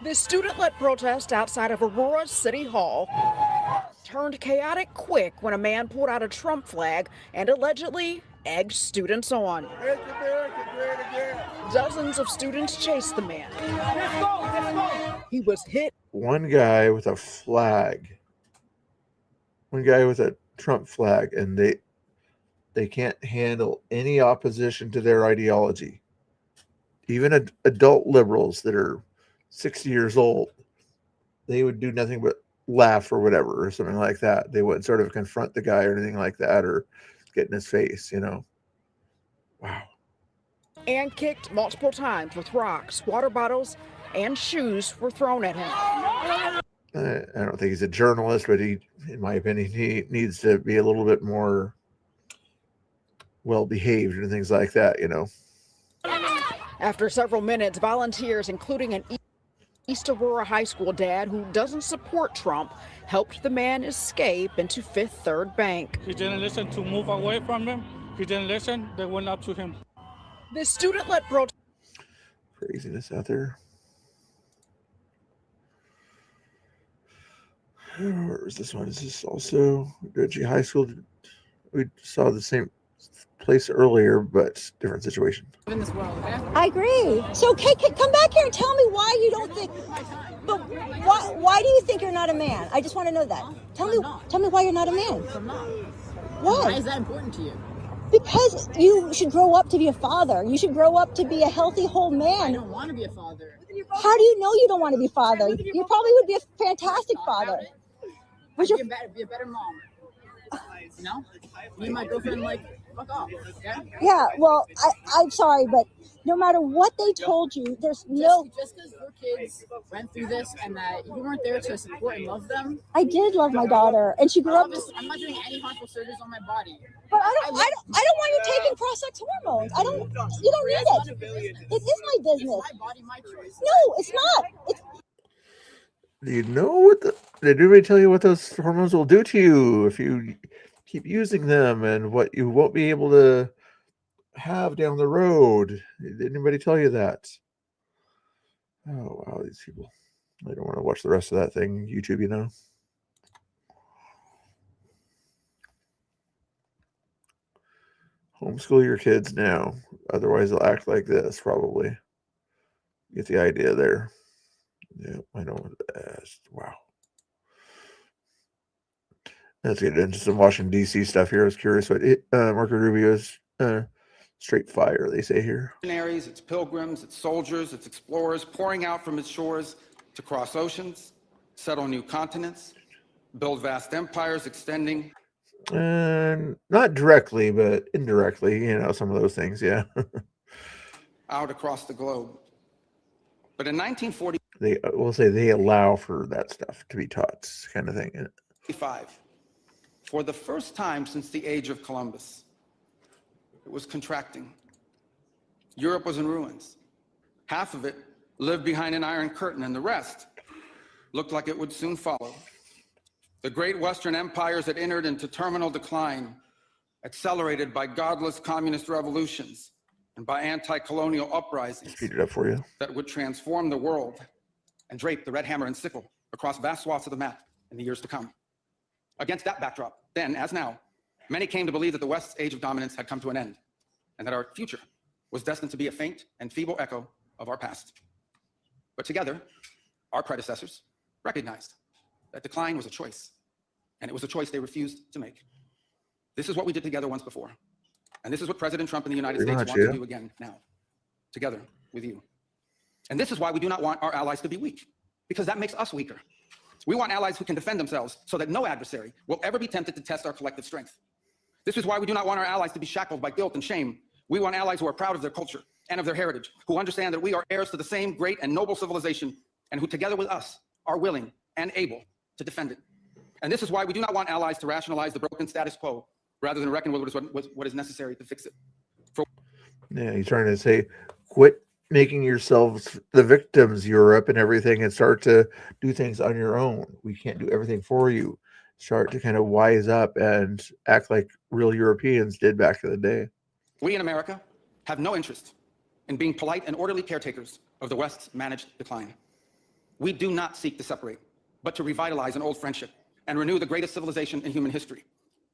This student-led protest outside of Aurora City Hall turned chaotic quick when a man pulled out a Trump flag and allegedly egged students on. Dozens of students chased the man. He was hit. One guy with a flag. One guy with a Trump flag, and they can't handle any opposition to their ideology. Even adult liberals that are 60 years old, they would do nothing but laugh or whatever, or something like that. They wouldn't sort of confront the guy or anything like that, or get in his face, you know. Wow. And kicked multiple times with rocks, water bottles, and shoes were thrown at him. I don't think he's a journalist, but he, in my opinion, he needs to be a little bit more well-behaved and things like that, you know. After several minutes, volunteers, including an East Aurora High School dad who doesn't support Trump, helped the man escape into Fifth Third Bank. He didn't listen to move away from them. He didn't listen. They went up to him. This student-led protest. Craziness out there. Where was this one? Is this also Goji High School? We saw the same place earlier, but different situation. I agree. So, Kate, come back here and tell me why you don't think. But why do you think you're not a man? I just want to know that. Tell me why you're not a man. Why? Why is that important to you? Because you should grow up to be a father. You should grow up to be a healthy, whole man. I don't want to be a father. How do you know you don't want to be a father? You probably would be a fantastic father. Be a better mom. You know, me and my girlfriend like fuck off. Okay? Yeah, well, I'm sorry, but no matter what they told you, there's no. Just because your kids went through this and that you weren't there to support and love them. I did love my daughter, and she grew up. I'm not doing any harmful surgeries on my body. But I don't want you taking cross-sex hormones. You don't need it. It is my business. My body, my choice. No, it's not. Do you know what did anybody tell you what those hormones will do to you if you keep using them, and what you won't be able to have down the road? Did anybody tell you that? Oh wow, these people. I don't want to watch the rest of that thing. YouTube, you know. Homeschool your kids now. Otherwise they'll act like this, probably. Get the idea there. Yeah, I know. Wow. Let's get into some Washington, D.C. stuff here. I was curious what Marco Rubio's straight fire, they say here. Missionaries, its pilgrims, its soldiers, its explorers pouring out from its shores to cross oceans, settle new continents, build vast empires extending. Not directly, but indirectly, you know, some of those things, yeah. out across the globe. But in 1940, we'll say they allow for that stuff to be taught, kind of thing. 5, for the first time since the age of Columbus, it was contracting. Europe was in ruins. Half of it lived behind an iron curtain, and the rest looked like it would soon follow. The great Western empires had entered into terminal decline, accelerated by godless communist revolutions and by anti-colonial uprisings. Speed it up for you. That would transform the world and drape the red hammer and sickle across vast swaths of the map in the years to come. Against that backdrop, then as now, many came to believe that the West's age of dominance had come to an end, and that our future was destined to be a faint and feeble echo of our past. But together, our predecessors recognized that decline was a choice, and it was a choice they refused to make. This is what we did together once before, and this is what President Trump and the United States want to do again now, together with you. And this is why we do not want our allies to be weak, because that makes us weaker. We want allies who can defend themselves so that no adversary will ever be tempted to test our collective strength. This is why we do not want our allies to be shackled by guilt and shame. We want allies who are proud of their culture and of their heritage, who understand that we are heirs to the same great and noble civilization, and who together with us are willing and able to defend it. And this is why we do not want allies to rationalize the broken status quo rather than reckon with what is necessary to fix it. Yeah, he's trying to say, quit making yourselves the victims, Europe and everything, and start to do things on your own. We can't do everything for you. Start to kind of wise up and act like real Europeans did back in the day. We in America have no interest in being polite and orderly caretakers of the West's managed decline. We do not seek to separate, but to revitalize an old friendship and renew the greatest civilization in human history.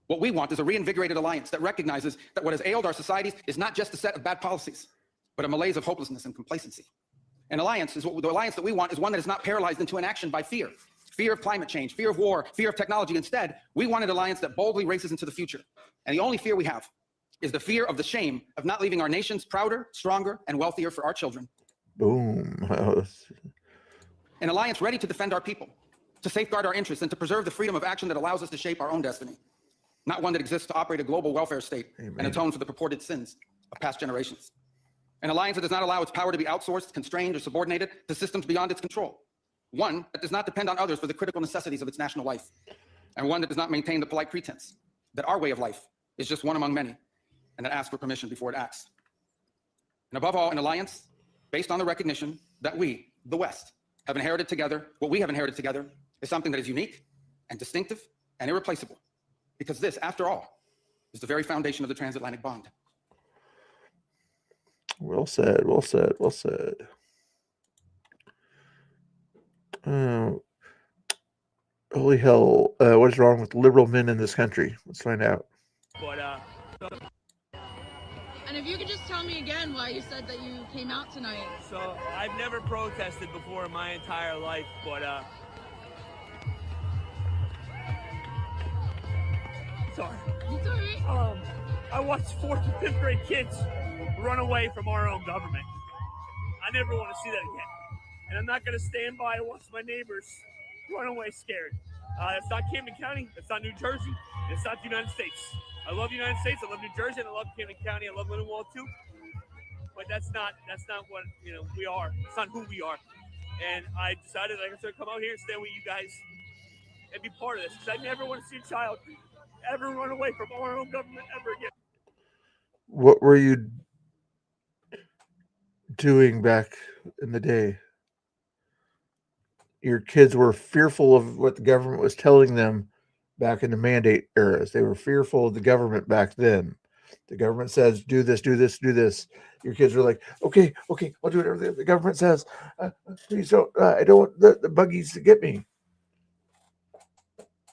What we want is a reinvigorated alliance that recognizes that what has ailed our societies is not just a set of bad policies, but a malaise of hopelessness and complacency. An alliance is the alliance that we want is one that is not paralyzed into inaction by fear. Fear of climate change, fear of war, fear of technology. Instead, we want an alliance that boldly races into the future. And the only fear we have is the fear of the shame of not leaving our nations prouder, stronger, and wealthier for our children. Boom. An alliance ready to defend our people, to safeguard our interests, and to preserve the freedom of action that allows us to shape our own destiny. Not one that exists to operate a global welfare state and atone for the purported sins of past generations. An alliance that does not allow its power to be outsourced, constrained, or subordinated to systems beyond its control. One that does not depend on others for the critical necessities of its national life. And one that does not maintain the polite pretense that our way of life is just one among many, and that asks for permission before it acts. And above all, an alliance based on the recognition that we, the West, have inherited together. What we have inherited together is something that is unique and distinctive and irreplaceable. Because this, after all, is the very foundation of the transatlantic bond. Well said, well said, well said. Holy hell, what is wrong with liberal men in this country? Let's find out. And if you could just tell me again why you said that you came out tonight. So, I've never protested before in my entire life, but sorry. It's all right. I watched 4th and 5th grade kids run away from our own government. I never want to see that again. And I'm not going to stand by and watch my neighbors run away scared. It's not Camden County. It's not New Jersey. It's not the United States. I love the United States. I love New Jersey. And I love Camden County. I love Enumclaw too. But that's not what we are. It's not who we are. And I decided I was going to come out here and stay with you guys and be part of this, because I never want to see a child ever run away from our own government ever again. What were you doing back in the day? Your kids were fearful of what the government was telling them back in the mandate eras. They were fearful of the government back then. The government says, do this, do this, do this. Your kids were like, okay, I'll do whatever the government says. Please don't, I don't want the buggies to get me.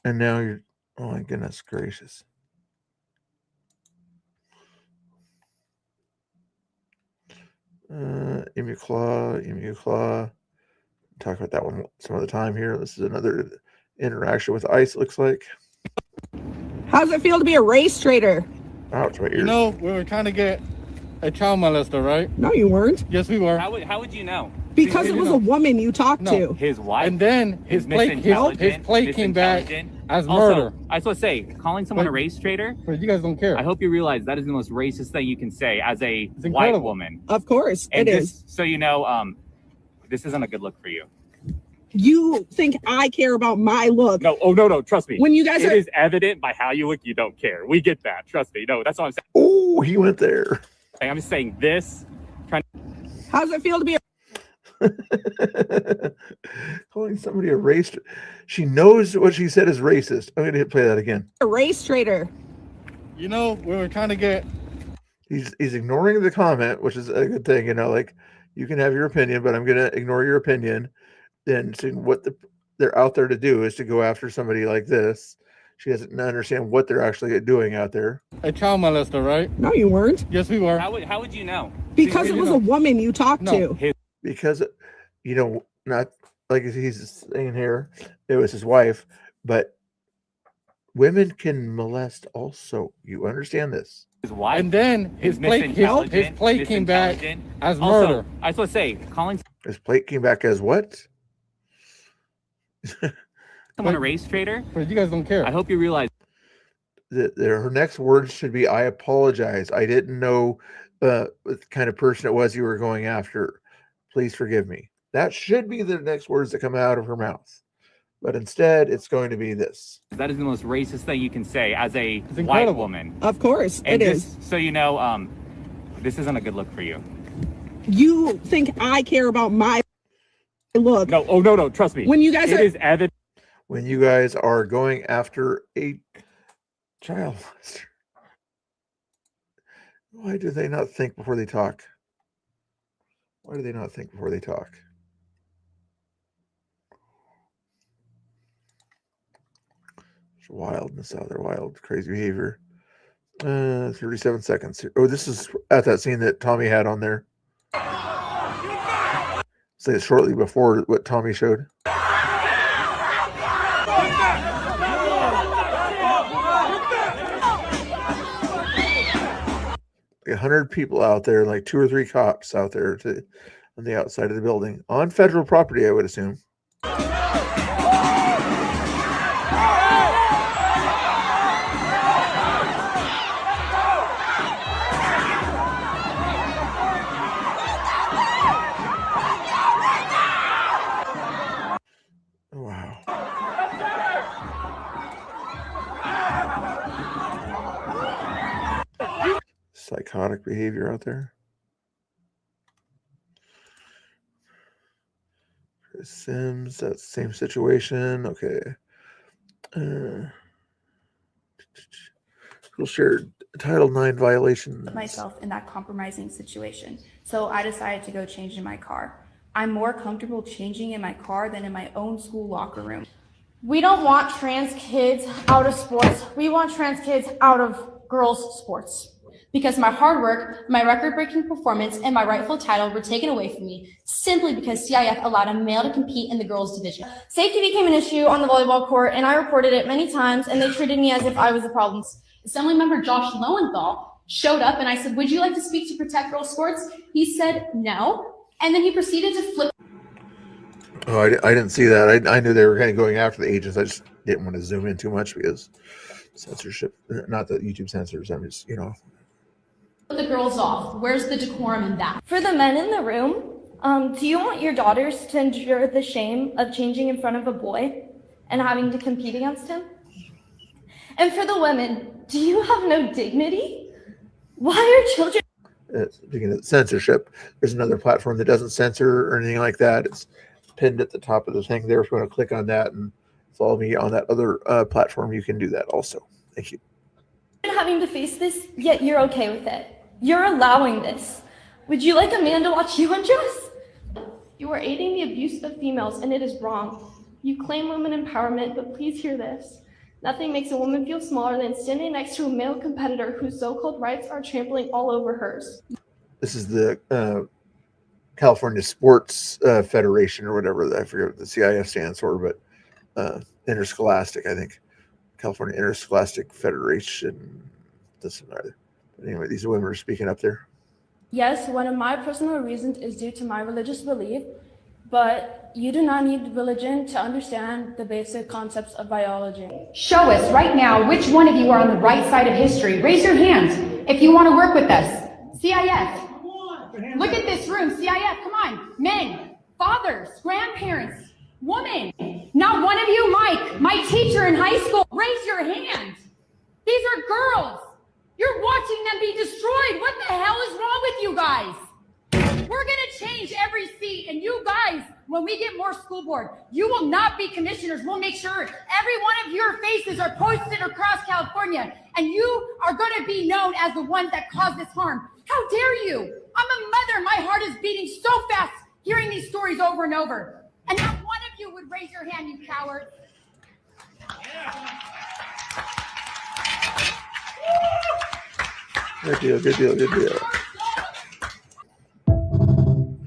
And now you're, oh my goodness gracious. Enumclaw. Talk about that one some other time here. This is another interaction with ICE, it looks like. How does it feel to be a race traitor? Ouch, my ears. You know, we were trying to get a child molester, right? No, you weren't. Yes, we were. How would you know? Because it was a woman you talked to. His wife. And then his plate came back as murder. Also, I just want to say, calling someone a race traitor. But you guys don't care. I hope you realize that is the most racist thing you can say as a white woman. Of course, and it is. So you know, this isn't a good look for you. You think I care about my look? No, no, trust me. When you guys it is evident by how you look, you don't care. We get that. Trust me. No, that's what I'm saying. Oh, he went there. I'm just saying this. How does it feel to be calling somebody a race? She knows what she said is racist. I'm gonna play that again. a race traitor? You know, we were trying to get. He's ignoring the comment, which is a good thing. You know, like you can have your opinion, but I'm gonna ignore your opinion. Then what they're out there to do is to go after somebody like this. She doesn't understand what they're actually doing out there. A child molester, right? No, you weren't. Yes, we were. How would you know? Because it was a woman you talked to. Because, you know, not like he's saying here, it was his wife, but women can molest also. You understand this? His wife. And then his plate came back as murder. I just want to say, calling his plate came back as what? someone a race traitor. But you guys don't care. I hope you realize her next words should be, I apologize. I didn't know the kind of person it was you were going after. Please forgive me. That should be the next words that come out of her mouth. But instead, it's going to be this. that is the most racist thing you can say as a white woman. Of course, and it is. So you know, this isn't a good look for you. You think I care about my look? No, no, trust me. When you guys it is evident. When you guys are going after a child molester, why do they not think before they talk? Why do they not think before they talk? There's wildness out there, wild, crazy behavior. 37 seconds. Oh, this is at that scene that Tommy had on there. Say it shortly before what Tommy showed. 100 people out there, like 2 or 3 cops out there on the outside of the building on federal property, I would assume. Wow. Psychotic behavior out there. Chris Sims, that same situation. Okay. We'll share Title IX violation. Myself in that compromising situation. So I decided to go change in my car. I'm more comfortable changing in my car than in my own school locker room. We don't want trans kids out of sports. We want trans kids out of girls' sports. Because my hard work, my record-breaking performance, and my rightful title were taken away from me simply because CIF allowed a male to compete in the girls' division. Safety became an issue on the volleyball court, and I reported it many times, and they treated me as if I was the problem. Assemblymember Josh Lowenthal showed up, and I said, "Would you like to speak to protect girls' sports?" He said no, and then he proceeded to flip. Oh, I didn't see that. I knew they were kind of going after the agents. I just didn't want to zoom in too much because censorship, not that YouTube censors. I'm just, Put the girls off. Where's the decorum in that? For the men in the room, do you want your daughters to endure the shame of changing in front of a boy and having to compete against him? And for the women, do you have no dignity? Why are children... Speaking of censorship, there's another platform that doesn't censor or anything like that. It's pinned at the top of the thing there. If you want to click on that and follow me on that other platform, you can do that also. Thank you. Having to face this, yet you're okay with it. You're allowing this. Would you like a man to watch you undress? You are aiding the abuse of females, and it is wrong. You claim women empowerment, but please hear this. Nothing makes a woman feel smaller than standing next to a male competitor whose so-called rights are trampling all over hers. This is the California Sports Federation or whatever. I forget what the CIF stands for, but Interscholastic, I think. California Interscholastic Federation. Doesn't matter. But anyway, these women are speaking up there. Yes, one of my personal reasons is due to my religious belief, but you do not need religion to understand the basic concepts of biology. Show us right now which one of you are on the right side of history. Raise your hand if you want to work with us. CIF. Look at this room. CIF, come on. Men, fathers, grandparents, women. Not one of you, Mike, my teacher in high school. Raise your hand. These are girls. You're watching them be destroyed. What the hell is wrong with you guys? We're going to change every seat. And you guys, when we get more school board, you will not be commissioners. We'll make sure every one of your faces are posted across California. And you are going to be known as the ones that caused this harm. How dare you? I'm a mother. My heart is beating so fast hearing these stories over and over. And not one of you would raise your hand, you cowards. Good deal, good deal, good deal.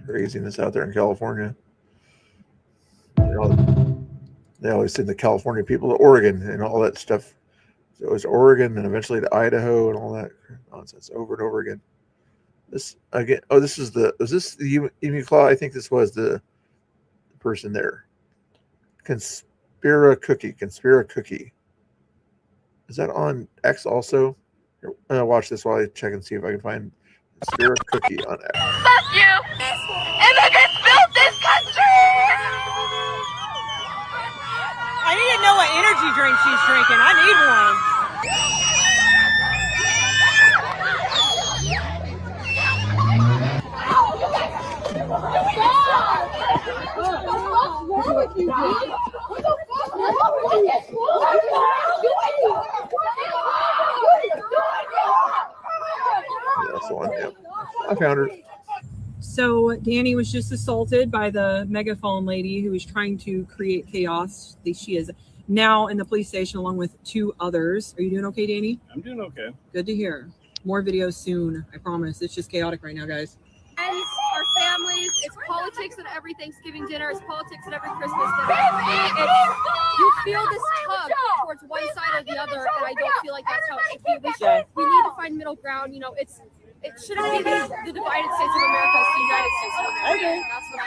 Craziness out there in California. They always send the California people to Oregon and all that stuff. So it was Oregon and eventually to Idaho and all that nonsense over and over again. This again. Oh, this is the. Was this the Enumclaw? I think this was the person there. Conspira Cookie. Is that on X also? Watch this while I check and see if I can find Conspira Cookie on X. Fuck you! Immigrants built this country! I need to know what energy drink she's drinking. I need one. What's wrong with you, dude? What the fuck? That's the one. Yep. I found her. So Danny was just assaulted by the megaphone lady who was trying to create chaos. She is now in the police station along with 2 others. Are you doing okay, Danny? I'm doing okay. Good to hear. More videos soon. I promise. It's just chaotic right now, guys. Friends, our families, it's politics at every Thanksgiving dinner, it's politics at every Christmas dinner. You feel this tug towards one side or the other, and I don't feel like that's how it should be. We need to find middle ground. It shouldn't be the divided states of America, it's the United States of America. Okay. And that's what I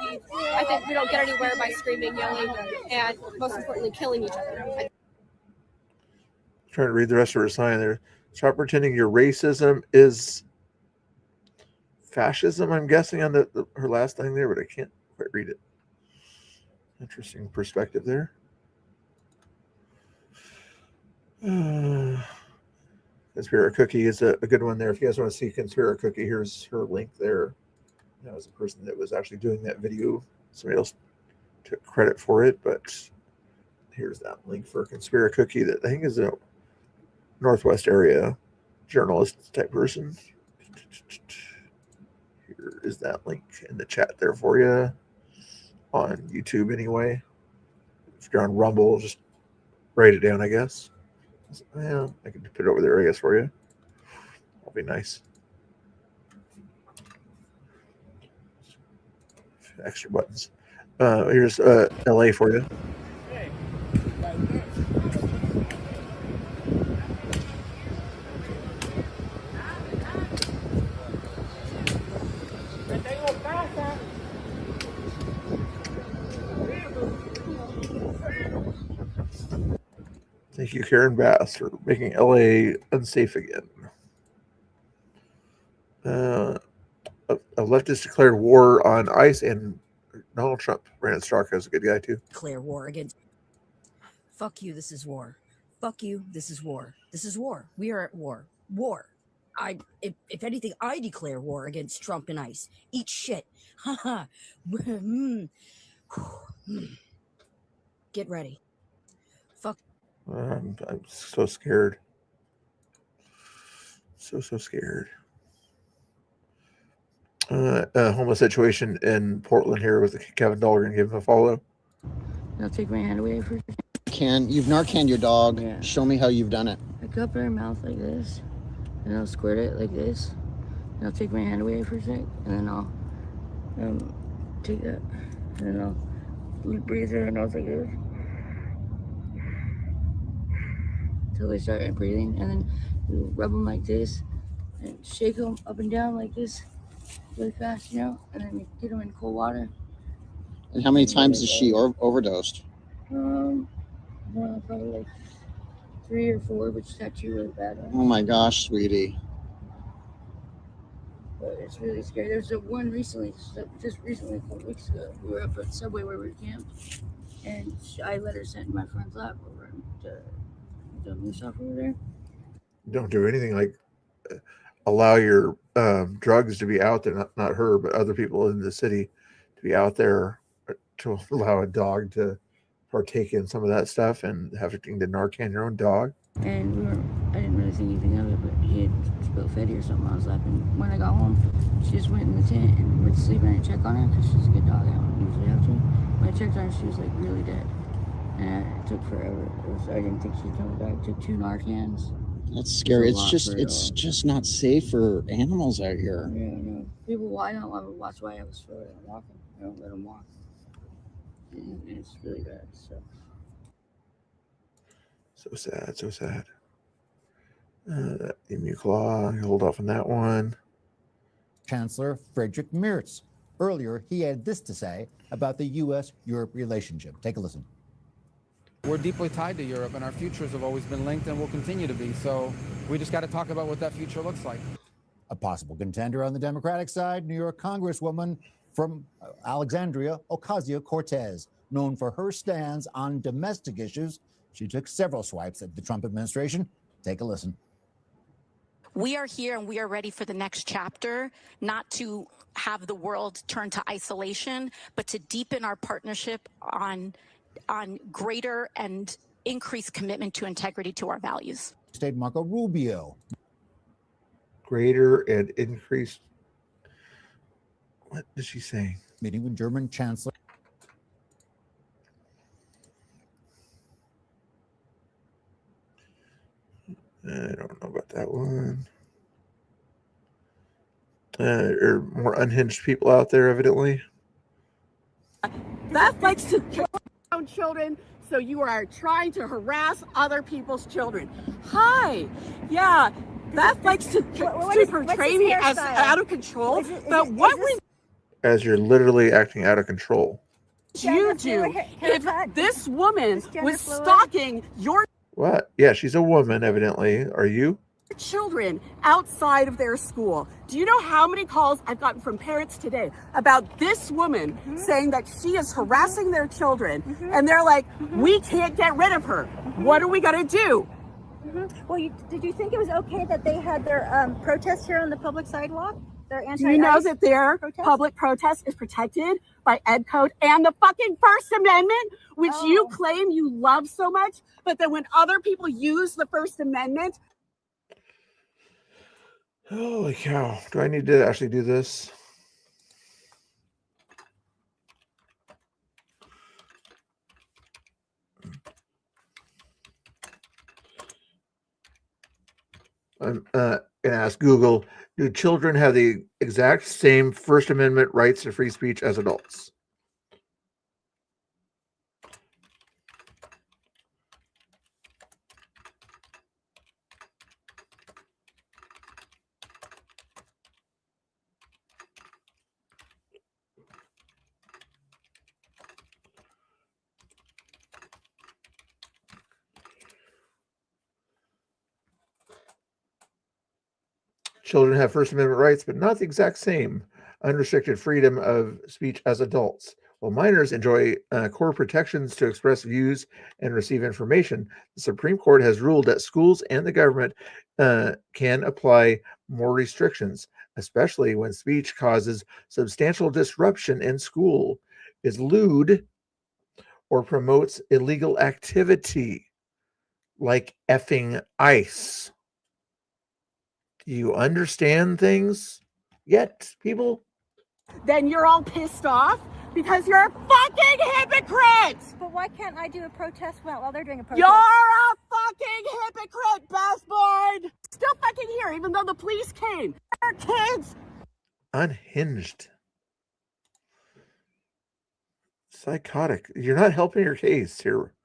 believe. I think we don't get anywhere by screaming, yelling, and most importantly, killing each other. Trying to read the rest of her sign there. Stop pretending your racism is fascism, I'm guessing, on her last thing there, but I can't quite read it. Interesting perspective there. Conspira Cookie is a good one there. If you guys want to see Conspira Cookie, here's her link there. That was the person that was actually doing that video. Somebody else took credit for it, but here's that link for Conspira Cookie that I think is a Northwest area journalist type person. Here is that link in the chat there for you on YouTube anyway. If you're on Rumble, just write it down, I guess. Yeah, I can put it over there, I guess, for you. That'll be nice. Extra buttons. Here's LA for you. Thank you, Karen Bass, for making LA unsafe again. A leftist declared war on ICE, and Donald Trump. Brandon Straka is a good guy too. Declare war against. Fuck you, this is war. Fuck you, this is war. This is war. We are at war. War. If anything, I declare war against Trump and ICE. Eat shit. Haha. Get ready. Fuck. I'm so scared. So scared. Homeless situation in Portland here with Kevin Dahlgren. Give him a follow. I'll take my hand away for. You've Narcaned your dog. Yeah. Show me how you've done it. I cup her mouth like this, and I'll squirt it like this, and I'll take my hand away for a sec, and then I'll take that, and then I'll breathe her nose like this until they start breathing, and then you rub them like this, and shake them up and down like this, really fast, you know, and then you get them in cold water. And how many times is she overdosed? Probably like 3 or 4, which is actually really bad. Oh my gosh, sweetie. But it's really scary. There's one recently, just recently, a couple weeks ago. We were up at Subway where we camped, and I let her sit in my friend's lap over the moose off over there. Don't do anything like allow your drugs to be out there, not her, but other people in the city to be out there, to allow a dog to partake in some of that stuff and having to Narcan your own dog. And I didn't really think anything of it, but he had spilled Fetty or something on his lap. And when I got home, she just went in the tent and went to sleep. And I didn't check on her because she's a good dog. I don't usually have to. When I checked on her, she was like really dead. And it took forever. I didn't think she'd come back. It took 2 Narcans. That's scary. It's just not safe for animals out here. Yeah, I know. People, I don't want to watch why I was walking. I don't let them walk. And it's really bad. So sad. Enumclaw, hold off on that one. Chancellor Friedrich Merz. Earlier, he had this to say about the U.S.-Europe relationship. Take a listen. We're deeply tied to Europe, and our futures have always been linked and will continue to be. So we just got to talk about what that future looks like. A possible contender on the Democratic side, New York Congresswoman from Alexandria Ocasio-Cortez, known for her stance on domestic issues. She took several swipes at the Trump administration. Take a listen. We are here and we are ready for the next chapter, not to have the world turn to isolation, but to deepen our partnership on greater and increased commitment to integrity to our values. State Marco Rubio. Greater and increased. What is she saying? Meeting with German Chancellor. I don't know about that one. There are more unhinged people out there, evidently. Beth likes to kill her own children, so you are trying to harass other people's children. Hi. Yeah, Beth likes to portray me as out of control, but what we As you're literally acting out of control. you do if this woman was stalking your What? Yeah, she's a woman, evidently. Are you? children outside of their school. Do you know how many calls I've gotten from parents today about this woman saying that she is harassing their children, and they're like, we can't get rid of her. What are we going to do? Well, did you think it was okay that they had their protest here on the public sidewalk? Their Do you know that their protest? public protest is protected by Ed Code and the fucking First Amendment, which you claim you love so much, but then when other people use the First Amendment. Holy cow. Do I need to actually do this? I'm going to ask Google, do children have the exact same First Amendment rights to free speech as adults? Children have First Amendment rights, but not the exact same unrestricted freedom of speech as adults. While minors enjoy core protections to express views and receive information, the Supreme Court has ruled that schools and the government can apply more restrictions, especially when speech causes substantial disruption in school, is lewd, or promotes illegal activity like effing ICE. Do you understand things yet, people? Then you're all pissed off because you're a fucking hypocrite! But why can't I do a protest while they're doing a protest? You're a fucking hypocrite, bathboard! Still fucking here, even though the police came. Our kids! Unhinged. Psychotic. You're not helping your case here.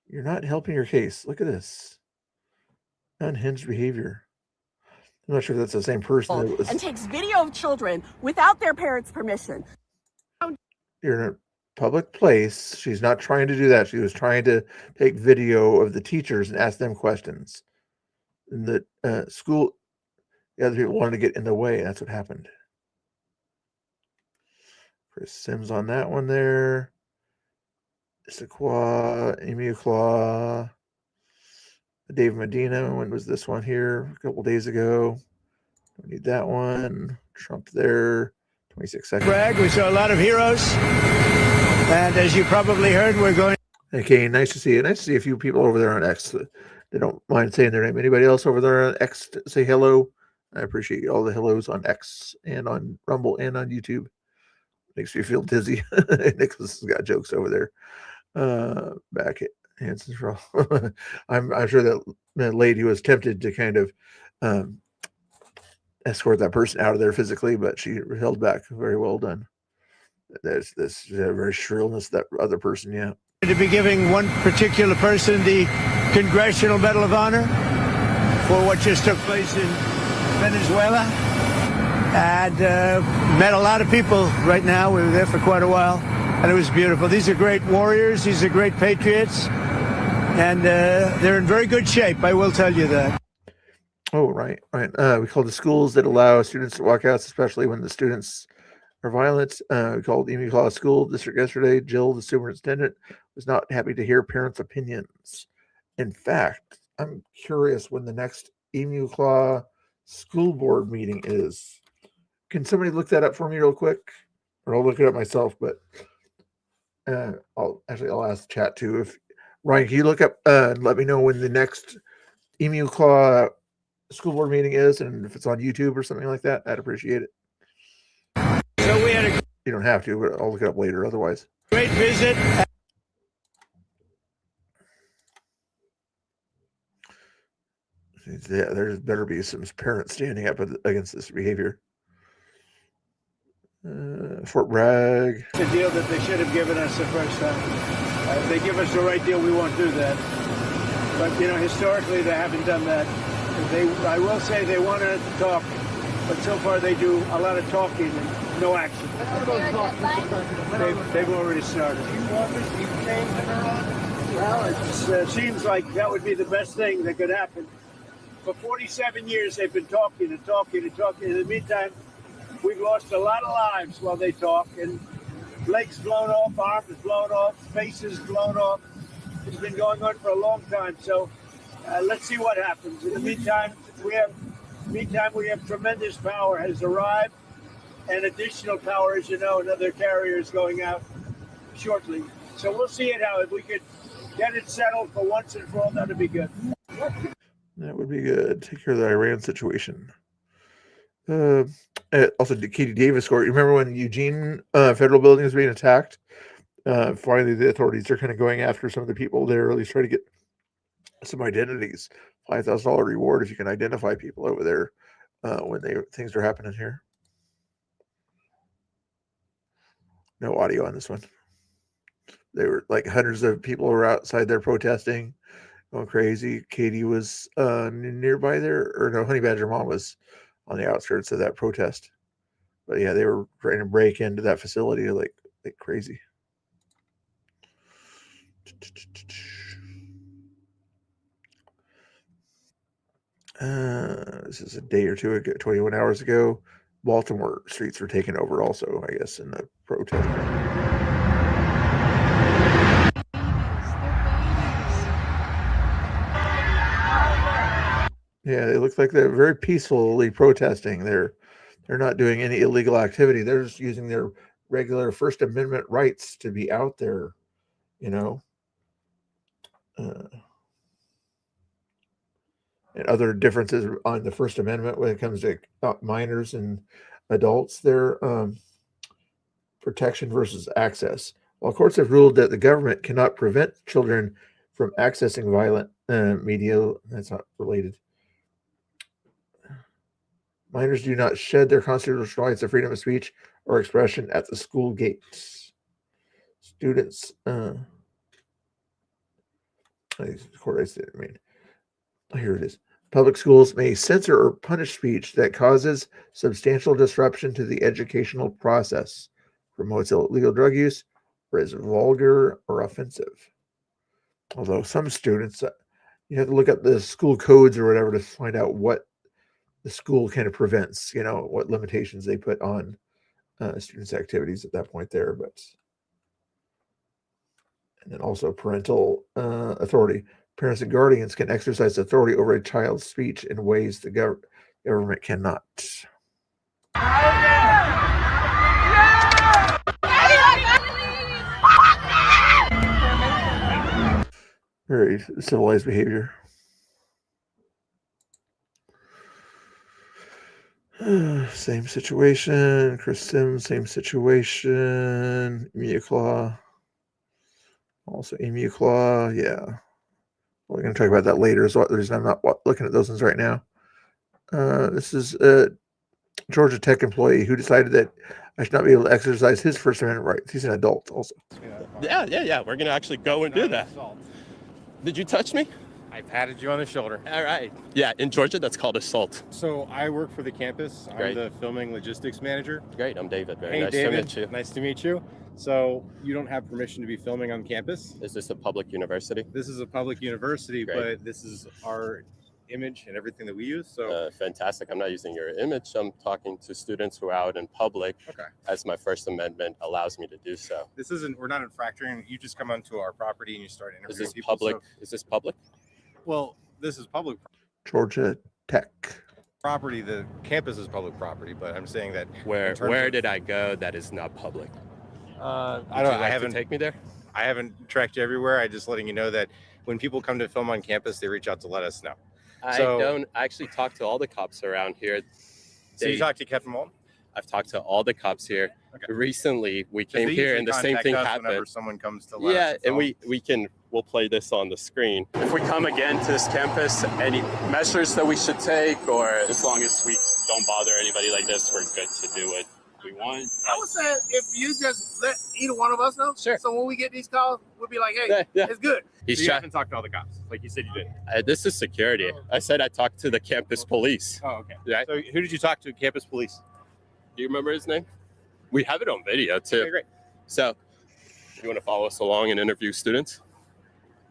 You're not helping your case. Look at this. Unhinged behavior. I'm not sure if that's the same person that was. And takes video of children without their parents' permission. You're in a public place. She's not trying to do that. She was trying to take video of the teachers and ask them questions. And the school, the other people wanted to get in the way. That's what happened. Chris Sims on that one there. Issaquah, Enumclaw. Dave Medina. When was this one here? A couple days ago. Don't need that one. Trump there. 26 seconds. Bragg, we saw a lot of heroes. And as you probably heard, we're going. Okay, nice to see you. Nice to see a few people over there on X. They don't mind saying their name. Anybody else over there on X say hello? I appreciate all the hellos on X and on Rumble and on YouTube. Makes me feel dizzy. Nicholas has got jokes over there. Back at Hanson's for all. I'm sure that lady was tempted to kind of escort that person out of there physically, but she held back. Very well done. There's this very shrillness, that other person, yeah. To be giving one particular person the Congressional Medal of Honor for what just took place in Venezuela. And met a lot of people right now. We were there for quite a while, and it was beautiful. These are great warriors. These are great patriots, and they're in very good shape. I will tell you that. Oh, right. We called the schools that allow students to walk out, especially when the students are violent. We called Enumclaw School District yesterday. Jill, the superintendent, was not happy to hear parents' opinions. In fact, I'm curious when the next Enumclaw school board meeting is. Can somebody look that up for me real quick? Or I'll look it up myself, but I'll ask the chat too. If Ryan, can you look up and let me know when the next Enumclaw school board meeting is, and if it's on YouTube or something like that? I'd appreciate it. So we had a You don't have to, but I'll look it up later otherwise. great visit. Yeah, there better be some parents standing up against this behavior. Fort Bragg. The deal that they should have given us the first time. If they give us the right deal, we won't do that. But, historically, they haven't done that. I will say they want to talk, but so far they do a lot of talking and no action. They've already started. Well, it seems like that would be the best thing that could happen. For 47 years, they've been talking and talking and talking. In the meantime, we've lost a lot of lives while they talk, and legs blown off, arms blown off, faces blown off. It's been going on for a long time. So let's see what happens. In the meantime, we have tremendous power has arrived, and additional power, as you know, another carrier is going out shortly. So we'll see it out. If we could get it settled for once and for all, that'd be good. That would be good. Take care of the Iran situation. Also, Katie Davis Court. You remember when Eugene Federal Building was being attacked? Finally, the authorities are kind of going after some of the people there, at least try to get some identities. $5,000 reward if you can identify people over there when things are happening here. No audio on this one. They were like hundreds of people were outside there protesting, going crazy. Katie was nearby there, or no, Honey Badger Mom was on the outskirts of that protest. But yeah, they were trying to break into that facility like crazy. This is a day or two ago, 21 hours ago. Baltimore streets were taken over also, I guess, in the protest. Yeah, they look like they're very peacefully protesting. They're not doing any illegal activity. They're just using their regular First Amendment rights to be out there, you know. And other differences on the First Amendment when it comes to minors and adults, their protection versus access. While courts have ruled that the government cannot prevent children from accessing violent media, that's not related. Minors do not shed their constitutional rights of freedom of speech or expression at the school gates. Students, here it is. Public schools may censor or punish speech that causes substantial disruption to the educational process, promotes illegal drug use, or is vulgar or offensive. Although some students, you have to look up the school codes or whatever to find out what the school kind of prevents, you know, what limitations they put on students' activities at that point there. But and then also parental authority. Parents and guardians can exercise authority over a child's speech in ways the government cannot. Very civilized behavior. Same situation. Chris Sims, same situation. Enumclaw. Also Enumclaw, yeah. We're going to talk about that later. So the reason I'm not looking at those ones right now. This is a Georgia Tech employee who decided that I should not be able to exercise his First Amendment rights. He's an adult also. Yeah. We're going to actually go and do that. Did you touch me? I patted you on the shoulder. All right. Yeah, in Georgia, that's called assault. So I work for the campus. Great. I'm the filming logistics manager. Great. I'm David. Very hey, nice David. to meet you. Nice to meet you. So you don't have permission to be filming on campus? Is this a public university? This is a public university, Great. but this is our image and everything that we use. So fantastic. I'm not using your image. I'm talking to students who are out in public as my First Amendment allows me to do so. this isn't, we're not infracting. You just come onto our property and you start interviewing Is this people. public? So, Is this public? well, this is public Georgia Tech. property. The campus is public property, but I'm saying that Where did I go that is not public? I Would don't. you I like haven't to take me there. I haven't tracked you everywhere. I just letting you know that when people come to film on campus, they reach out to let us know. I don't actually talk to all the cops around here. So you talked to Captain Malton? I've talked to all the cops here. Okay. Recently, we Because came they here usually and the same contact thing us happened. Whenever someone comes to let Yeah, us and film. we'll play this on the screen. If we come again to this campus, any measures that we should take, or as long as we don't bother anybody like this, we're good to do what we want. I would say if you just let either one of us know. Sure. So when we get these calls, we'll be like, hey, it's good. He's So you trying. haven't talked to all the cops, like you said you did. This is security. I said I talked to the campus police. Oh, okay. Right? So who did you talk to? Campus police. Do you remember his name? We have it on video too. Okay, great. So, you want to follow us along and interview students?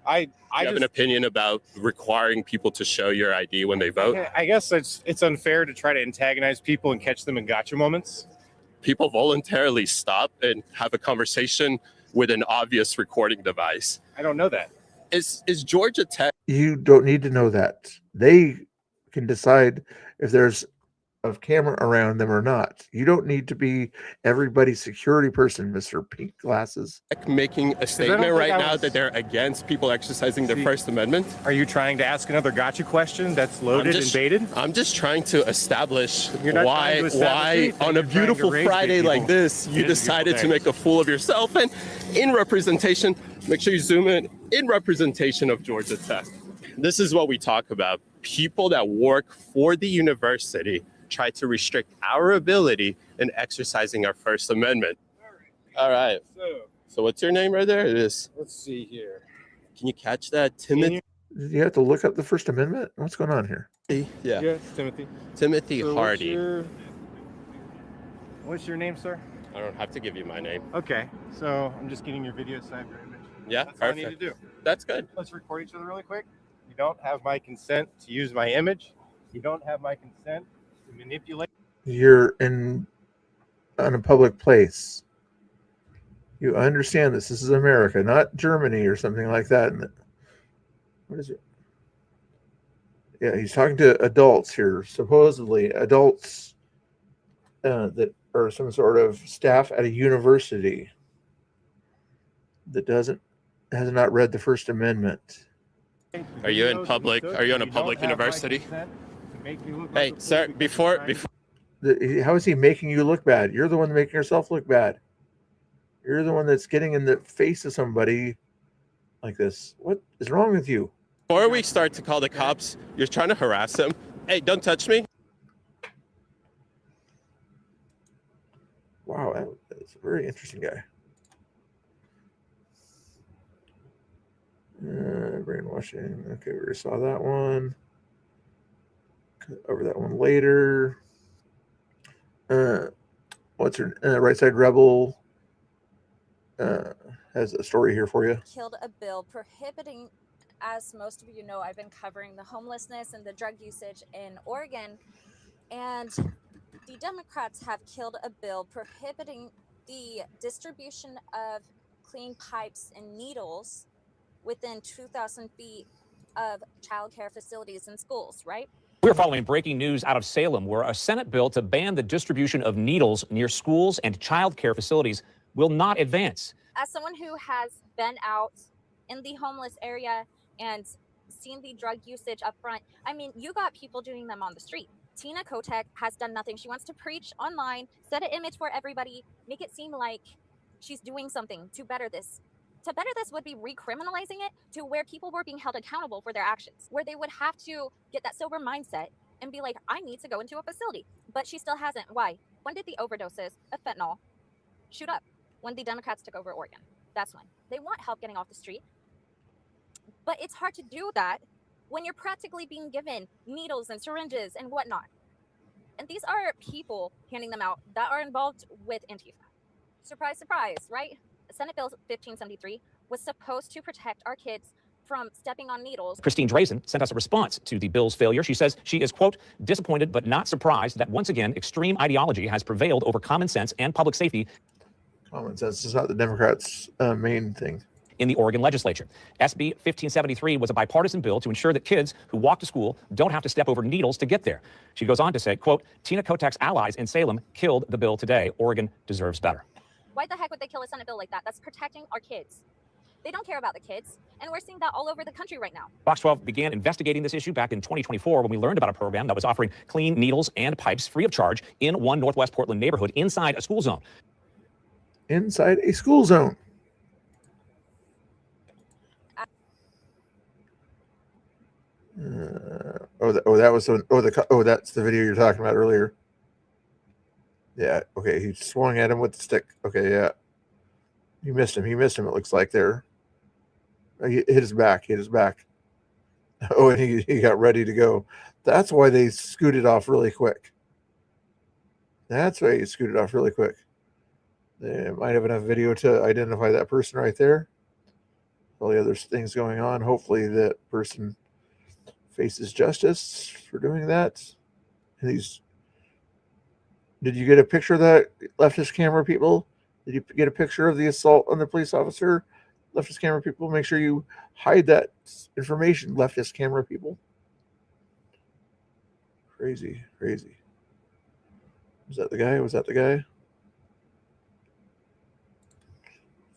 I have an opinion about requiring people to show your ID when they vote. I guess it's unfair to try to antagonize people and catch them in gotcha moments. People voluntarily stop and have a conversation with an obvious recording device. I don't know that. Is Georgia Tech? You don't need to know that. They can decide if there's a camera around them or not. You don't need to be everybody's security person, Mr. Pink Glasses. Making a statement right now that they're against people exercising their First Amendment. Are you trying to ask another gotcha question that's loaded and baited? I'm just trying to establish not why trying to establish anything, on a you're trying to beautiful raise Friday people. like this, you decided to make a fool of yourself. And in representation, make sure you zoom in representation of Georgia Tech. This is what we talk about. People that work for the university try to restrict our ability in exercising our First Amendment. All right. So what's your name right there? It is. Let's see here. Can you catch that, Timothy? You have to look up the First Amendment? What's going on here? Yeah. Yes, Timothy. Timothy So Hardy. What's your name, sir? I don't have to give you my name. Okay. So I'm just getting your video so I have your image. Yeah, That's all I perfect. need to do. That's good. Let's record each other really quick. You don't have my consent to use my image. You don't have my consent to manipulate. You're on a public place. You understand this. This is America, not Germany or something like that. What is it? Yeah, he's talking to adults here, supposedly adults that are some sort of staff at a university that has not read the First Amendment. Are you in public? Are you in a public university? Hey, sir, before How is he making you look bad? You're the one making yourself look bad. You're the one that's getting in the face of somebody like this. What is wrong with you? before we start to call the cops, you're trying to harass him. Hey, don't touch me. Wow, that's a very interesting guy. Brainwashing. Okay, we already saw that one. Over that one later. What's her Right Side Rebel has a story here for you. Killed a bill prohibiting, as most of you know, I've been covering the homelessness and the drug usage in Oregon, and the Democrats have killed a bill prohibiting the distribution of clean pipes and needles within 2,000 feet of childcare facilities and schools, right? We're following breaking news out of Salem, where a Senate bill to ban the distribution of needles near schools and child care facilities will not advance. As someone who has been out in the homeless area and seen the drug usage up front, I mean, you got people doing them on the street. Tina Kotek has done nothing. She wants to preach online, set an image for everybody, make it seem like she's doing something to better this. To better this would be recriminalizing it to where people were being held accountable for their actions, where they would have to get that sober mindset and be like, I need to go into a facility. But she still hasn't. Why? When did the overdoses of fentanyl shoot up? When the Democrats took over Oregon. That's when. They want help getting off the street. But it's hard to do that when you're practically being given needles and syringes and whatnot. And these are people handing them out that are involved with Antifa. Surprise, surprise, right? Senate Bill 1573 was supposed to protect our kids from stepping on needles. Christine Drazen sent us a response to the bill's failure. She says she is, quote, disappointed but not surprised that once again extreme ideology has prevailed over common sense and public safety. Common sense is not the Democrats' main thing. In the Oregon legislature. SB 1573 was a bipartisan bill to ensure that kids who walk to school don't have to step over needles to get there. She goes on to say, quote, Tina Kotek's allies in Salem killed the bill today. Oregon deserves better. Why the heck would they kill a Senate bill like that? That's protecting our kids. They don't care about the kids. And we're seeing that all over the country right now. Fox 12 began investigating this issue back in 2024 when we learned about a program that was offering clean needles and pipes free of charge in one Northwest Portland neighborhood inside a school zone. Inside a school zone. That's the video you're talking about earlier. Yeah, okay, he swung at him with the stick. Okay, yeah. He missed him, it looks like there. He hit his back, Oh, and he got ready to go. That's why they scooted off really quick. They might have enough video to identify that person right there. All the other things going on. Hopefully that person faces justice for doing that. And did you get a picture of that leftist camera, people? Did you get a picture of the assault on the police officer? Leftist camera people, make sure you hide that information, leftist camera people. Crazy. Was that the guy?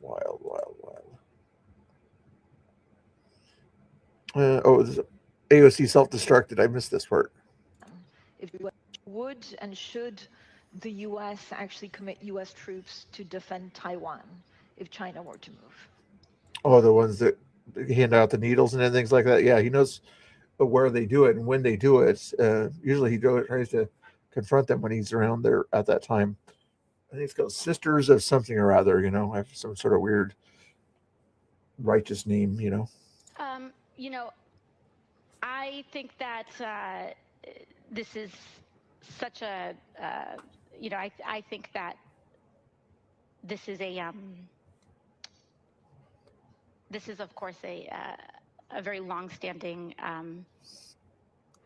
Wild. This AOC self-destructed. I missed this part. If would and should the U.S. actually commit U.S. troops to defend Taiwan if China were to move? Oh, the ones that hand out the needles and things like that. Yeah, he knows where they do it and when they do it. Usually he tries to confront them when he's around there at that time. I think it's called Sisters of something or other, I have some sort of weird righteous name, I think that this is such a, I think that this is this is of course a very long-standing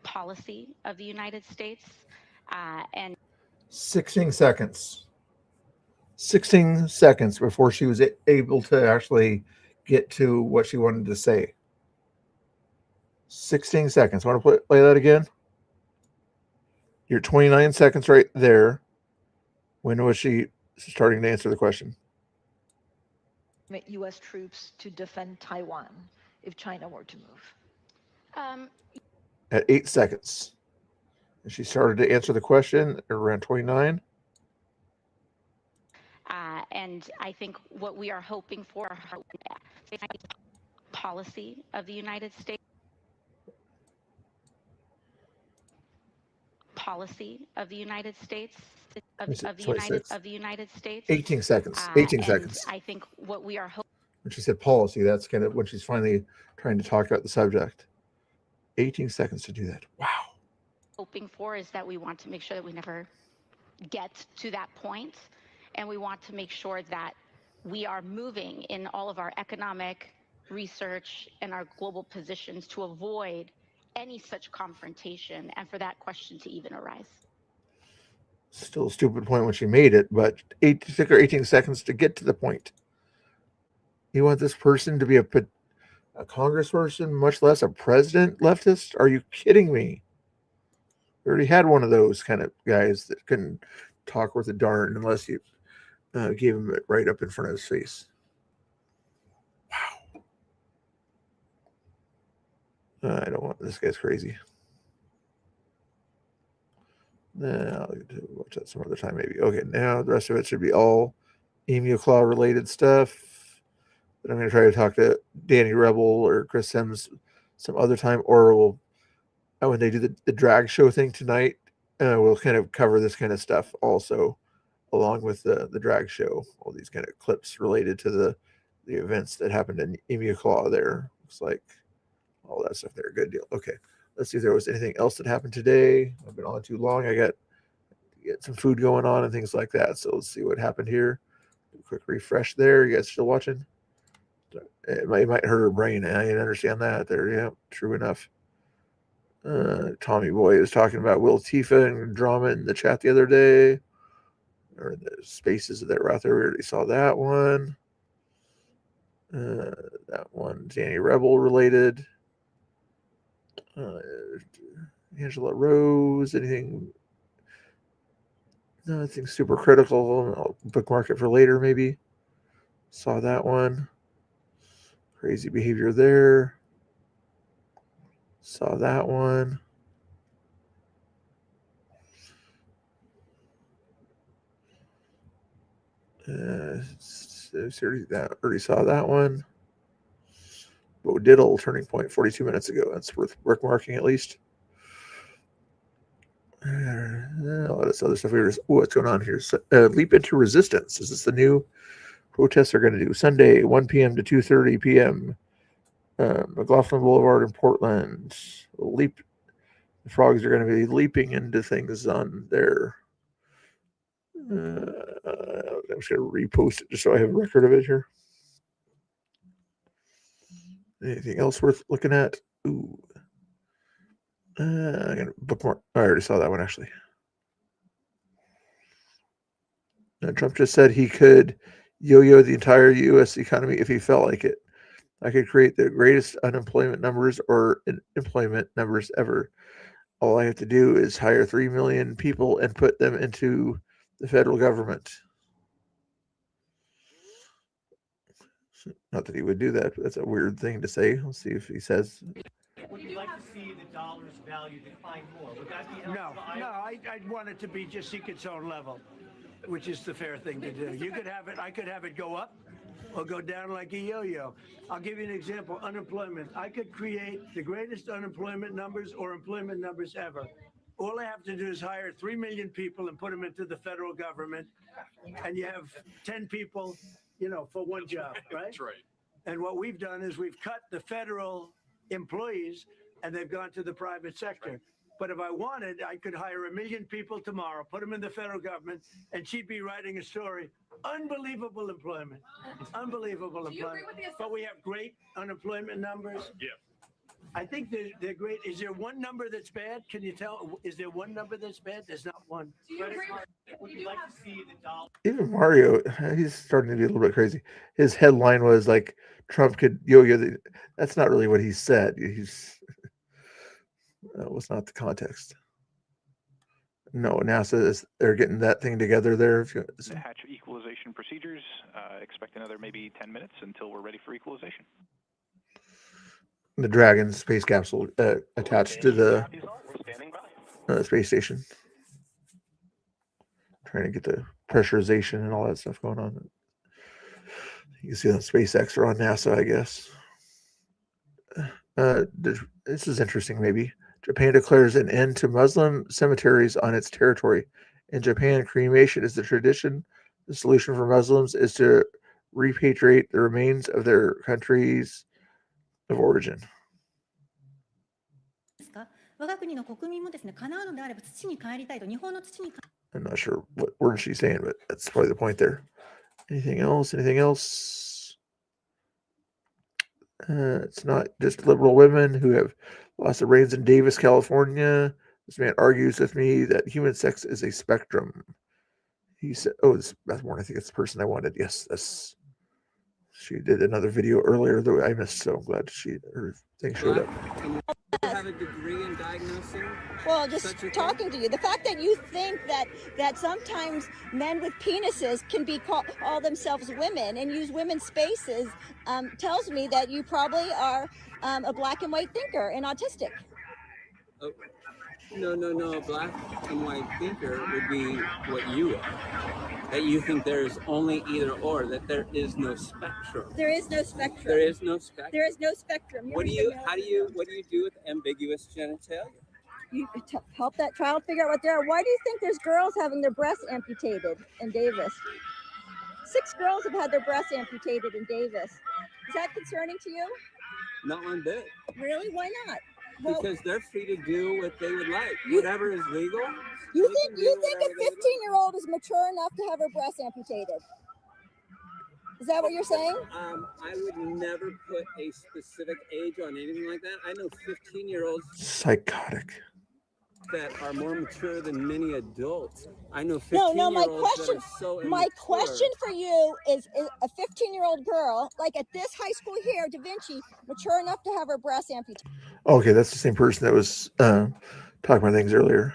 policy of the United States and 16 seconds. 16 seconds before she was able to actually get to what she wanted to say. 16 seconds. Want to play that again? You're 29 seconds right there. When was she starting to answer the question? U.S. troops to defend Taiwan if China were to move? At 8 seconds. And she started to answer the question at around 29. and I think what we are hoping for policy of the United States. Policy of the United States. Of the United States. 18 seconds. 18 seconds. I think what we are hoping. When she said policy, that's kind of when she's finally trying to talk about the subject. 18 seconds to do that. Wow. Hoping for is that we want to make sure that we never get to that point, and we want to make sure that we are moving in all of our economic research and our global positions to avoid any such confrontation and for that question to even arise. Still a stupid point when she made it, but 18 seconds to get to the point. You want this person to be a congressperson, much less a president leftist? Are you kidding me? We already had one of those kind of guys that couldn't talk worth a darn unless you gave him it right up in front of his face. Wow. I don't want this guy's crazy. I'll watch that some other time maybe. Okay, now the rest of it should be all Enumclaw related stuff. But I'm going to try to talk to Danny Rebel or Chris Sims some other time, or we'll when they do the drag show thing tonight, we'll kind of cover this kind of stuff also, along with the drag show. All these kind of clips related to the events that happened in Enumclaw there. Looks like all that stuff there. Good deal. Okay, let's see if there was anything else that happened today. I've been on too long. I got to get some food going on and things like that. So let's see what happened here. A quick refresh there. You guys still watching? It might hurt her brain. I didn't understand that there. Yeah, true enough. Tommy Boy was talking about Will Tifa and drama in the chat the other day, or the spaces that were out there. We already saw that one. That one, Danny Rebel related. Angela Rose, anything? Nothing super critical. I'll bookmark it for later, maybe. Saw that one. Crazy behavior there. Saw that one. Already saw that one. Bo Diddle, turning point 42 minutes ago. That's worth bookmarking at least. All this other stuff. What's going on here? Leap into Resistance. Is this the new protests they're going to do? Sunday, 1 p.m. to 2:30 p.m. McLaughlin Boulevard in Portland. The frogs are going to be leaping into things on there. I'm just going to repost it just so I have a record of it here. Anything else worth looking at? Ooh. I'm going to bookmark. I already saw that one, actually. Trump just said he could yo-yo the entire U.S. economy if he felt like it. I could create the greatest unemployment numbers or employment numbers ever. All I have to do is hire 3 million people and put them into the federal government. Not that he would do that, but that's a weird thing to say. Let's see if he says. Would you like to see the dollar's value decline more? Would that be helpful? No, I'd want it to be just seek its own level, which is the fair thing to do. You could have it, I could have it go up or go down like a yo-yo. I'll give you an example. Unemployment. I could create the greatest unemployment numbers or employment numbers ever. All I have to do is hire 3 million people and put them into the federal government, and you have 10 people, for one job, right? That's right. And what we've done is we've cut the federal employees, and they've gone to the private sector. Right. But if I wanted, I could hire 1 million people tomorrow, put them in the federal government, and she'd be writing a story. Unbelievable employment. Unbelievable employment. But we have great unemployment numbers. Yeah. I think they're great. Is there one number that's bad? Can you tell? Is there one number that's bad? There's not one. Do you agree with Would you like to see the dollar? Even Mario, he's starting to be a little bit crazy. His headline was like, Trump could yo-yo the. That's not really what he said. That was not the context. No, NASA is, they're getting that thing together there. The hatch equalization procedures, expect another maybe 10 minutes until we're ready for equalization. The Dragon space capsule attached to the space station. Trying to get the pressurization and all that stuff going on. You can see on SpaceX or on NASA, I guess. This is interesting, maybe. Japan declares an end to Muslim cemeteries on its territory. In Japan, cremation is the tradition. The solution for Muslims is to repatriate the remains of their countries of origin. I'm not sure what word she's saying, but that's probably the point there. Anything else? Anything else? It's not just liberal women who have lost their brains in Davis, California. This man argues with me that human sex is a spectrum. He said, "Oh, this is Beth Warren. I think it's the person I wanted." Yes, that's. She did another video earlier that I missed, so I'm glad her thing showed up. Have a degree in diagnosing? Well, just talking to you, the fact that you think that sometimes men with penises can call themselves women and use women's spaces tells me that you probably are a black and white thinker and autistic. Oh, no. A black and white thinker would be what you are. That you think there's only either or, that there is no spectrum. There is no spectrum. There is no spectrum. There is no spectrum. What do you do with ambiguous genitalia? You help that child figure out what they are. Why do you think there's girls having their breasts amputated in Davis? 6 girls have had their breasts amputated in Davis. Is that concerning to you? Not one bit. Really? Why not? Well, because they're free to do what they would like. Whatever is legal. You think a 15-year-old is mature enough to have her breast amputated? Is that what you're saying? I would never put a specific age on anything like that. I know 15-year-olds psychotic that are more mature than many adults. I know 15-year-olds my question for you is a 15-year-old girl, like at this high school here, Da Vinci, mature enough to have her breast amputated? Okay, that's the same person that was talking about things earlier.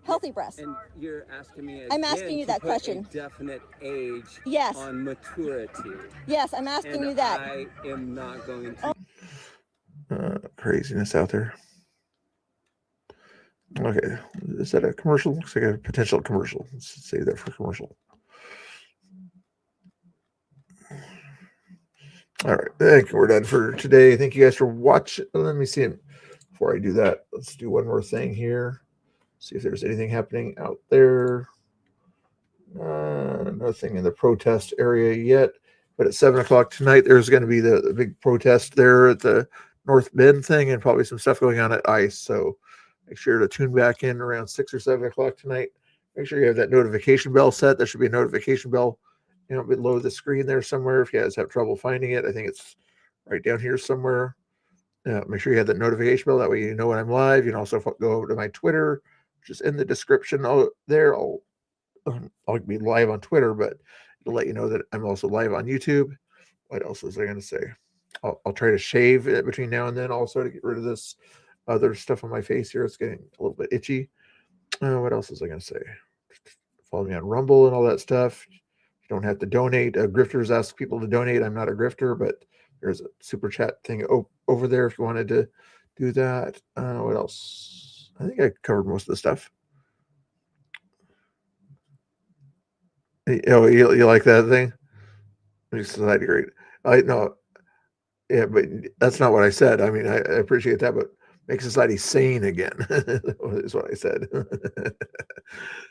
Healthy breasts. And you're asking me I'm asking you that question. A definite age yes. on maturity. Yes, I'm asking you that. I am not going to. Craziness out there. Okay, is that a commercial? Looks like a potential commercial. Let's save that for commercial. All right, I think we're done for today. Thank you guys for watching. Let me see. Before I do that, let's do one more thing here. See if there's anything happening out there. Nothing in the protest area yet. But at 7 o'clock tonight, there's going to be the big protest there at the North Bend thing, and probably some stuff going on at ICE. So make sure to tune back in around 6 or 7 o'clock tonight. Make sure you have that notification bell set. There should be a notification bell, below the screen there somewhere. If you guys have trouble finding it, I think it's right down here somewhere. Make sure you have that notification bell. That way you know when I'm live. You can also go over to my Twitter, which is in the description there. I'll be live on Twitter, but it'll let you know that I'm also live on YouTube. What else was I going to say? I'll try to shave it between now and then also to get rid of this other stuff on my face here. It's getting a little bit itchy. What else was I going to say? Follow me on Rumble and all that stuff. You don't have to donate. Grifters ask people to donate. I'm not a grifter, but there's a super chat thing over there if you wanted to do that. What else? I think I covered most of the stuff. You like that thing? Society great. I know. Yeah, but that's not what I said. I mean, I appreciate that, but make society sane again is what I said.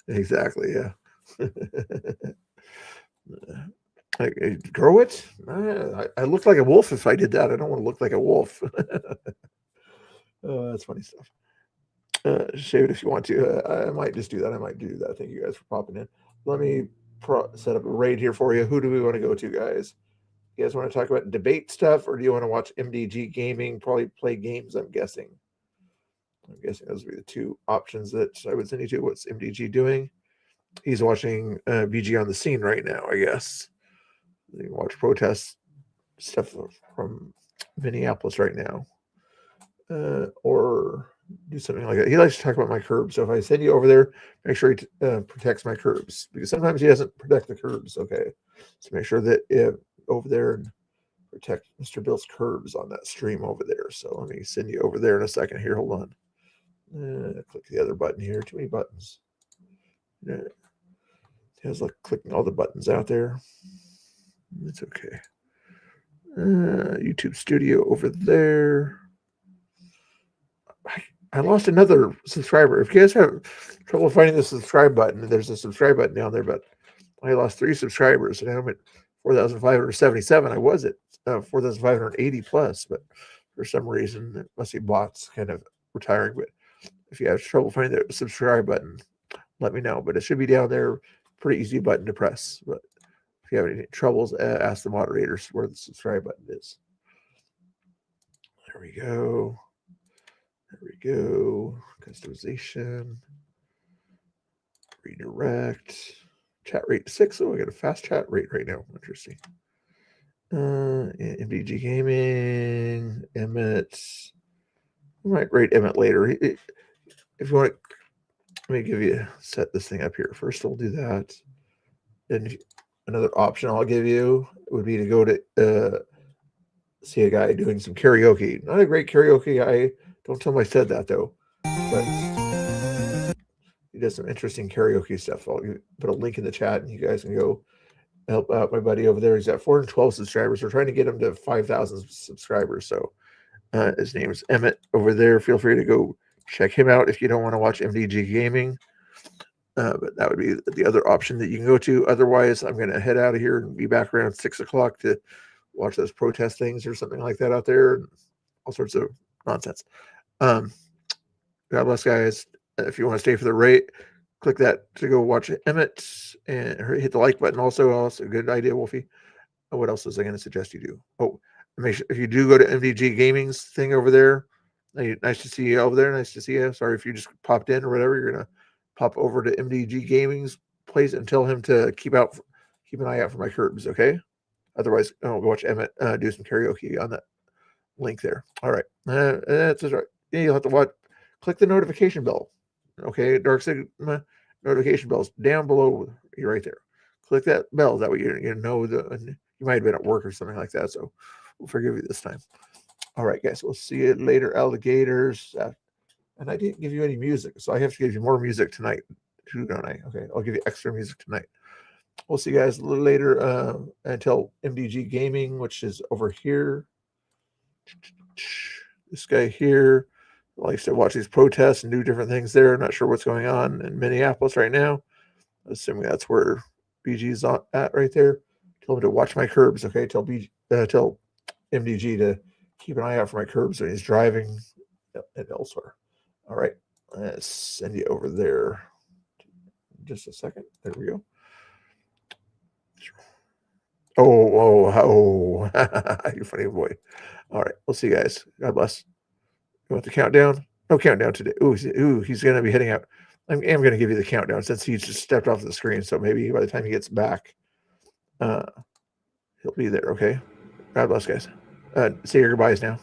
Exactly. Yeah. Grow it? I look like a wolf if I did that. I don't want to look like a wolf. Oh, that's funny stuff. Shave it if you want to. I might just do that. I might do that. Thank you guys for popping in. Let me set up a raid here for you. Who do we want to go to, guys? You guys want to talk about debate stuff, or do you want to watch MDG gaming? Probably play games, I'm guessing. Those would be the two options that I would send you to. What's MDG doing? He's watching BG on the scene right now, I guess. You can watch protest stuff from Minneapolis right now. Or do something like that. He likes to talk about my curbs. So if I send you over there, make sure he protects my curbs, because sometimes he doesn't protect the curbs. Okay. So make sure that over there and protect Mr. Bill's curbs on that stream over there. So let me send you over there in a second here. Hold on. Click the other button here. Too many buttons. It has like clicking all the buttons out there. It's okay. YouTube Studio over there. I lost another subscriber. If you guys have trouble finding the subscribe button, there's a subscribe button down there, but I lost 3 subscribers. And now I'm at 4,577. I was at 4,580 plus, but for some reason, it must be bots kind of retiring. But if you have trouble finding the subscribe button, let me know. But it should be down there. Pretty easy button to press. But if you have any troubles, ask the moderators where the subscribe button is. There we go. There we go. Customization. Redirect. Chat rate 6. Oh, I got a fast chat rate right now. Interesting. MDG Gaming. Emmett. I might rate Emmett later. If you want to, let me set this thing up here. First, we'll do that. Then another option I'll give you would be to go to see a guy doing some karaoke. Not a great karaoke guy. Don't tell him I said that, though. But he does some interesting karaoke stuff. I'll put a link in the chat, and you guys can go help out my buddy over there. He's got 412 subscribers. We're trying to get him to 5,000 subscribers. So his name is Emmett over there. Feel free to go check him out if you don't want to watch MDG Gaming. But that would be the other option that you can go to. Otherwise, I'm going to head out of here and be back around 6 o'clock to watch those protest things or something like that out there, and all sorts of nonsense. God bless, guys. If you want to stay for the rate, click that to go watch Emmett and hit the like button. Also, a good idea, Wolfie. What else was I going to suggest you do? Oh, make sure if you do go to MDG Gaming's thing over there. Nice to see you over there. Nice to see you. Sorry if you just popped in or whatever. You're gonna pop over to MDG Gaming's place and tell him to keep an eye out for my curbs. Okay. Otherwise, go watch Emmett do some karaoke on that link there. All right. That's right. Yeah, you'll have to watch. Click the notification bell. Okay, Dark Sigma notification bells down below you right there. Click that bell. That way you know you might have been at work or something like that. So we'll forgive you this time. All right, guys. We'll see you later, alligators. And I didn't give you any music, so I have to give you more music tonight, too, don't I? Okay, I'll give you extra music tonight. We'll see you guys a little later until MDG Gaming, which is over here. This guy here likes to watch these protests and do different things there. Not sure what's going on in Minneapolis right now. Assuming that's where BG's at right there. Tell him to watch my curbs, okay? Tell MDG to keep an eye out for my curbs when he's driving and elsewhere. All right, let's send you over there. Just a second. There we go. Oh, you funny boy. All right, we'll see you guys. God bless. You want the countdown? No countdown today. Ooh, he's going to be heading out. I am going to give you the countdown since he just stepped off the screen. So maybe by the time he gets back, he'll be there, okay? God bless, guys. Say your goodbyes now.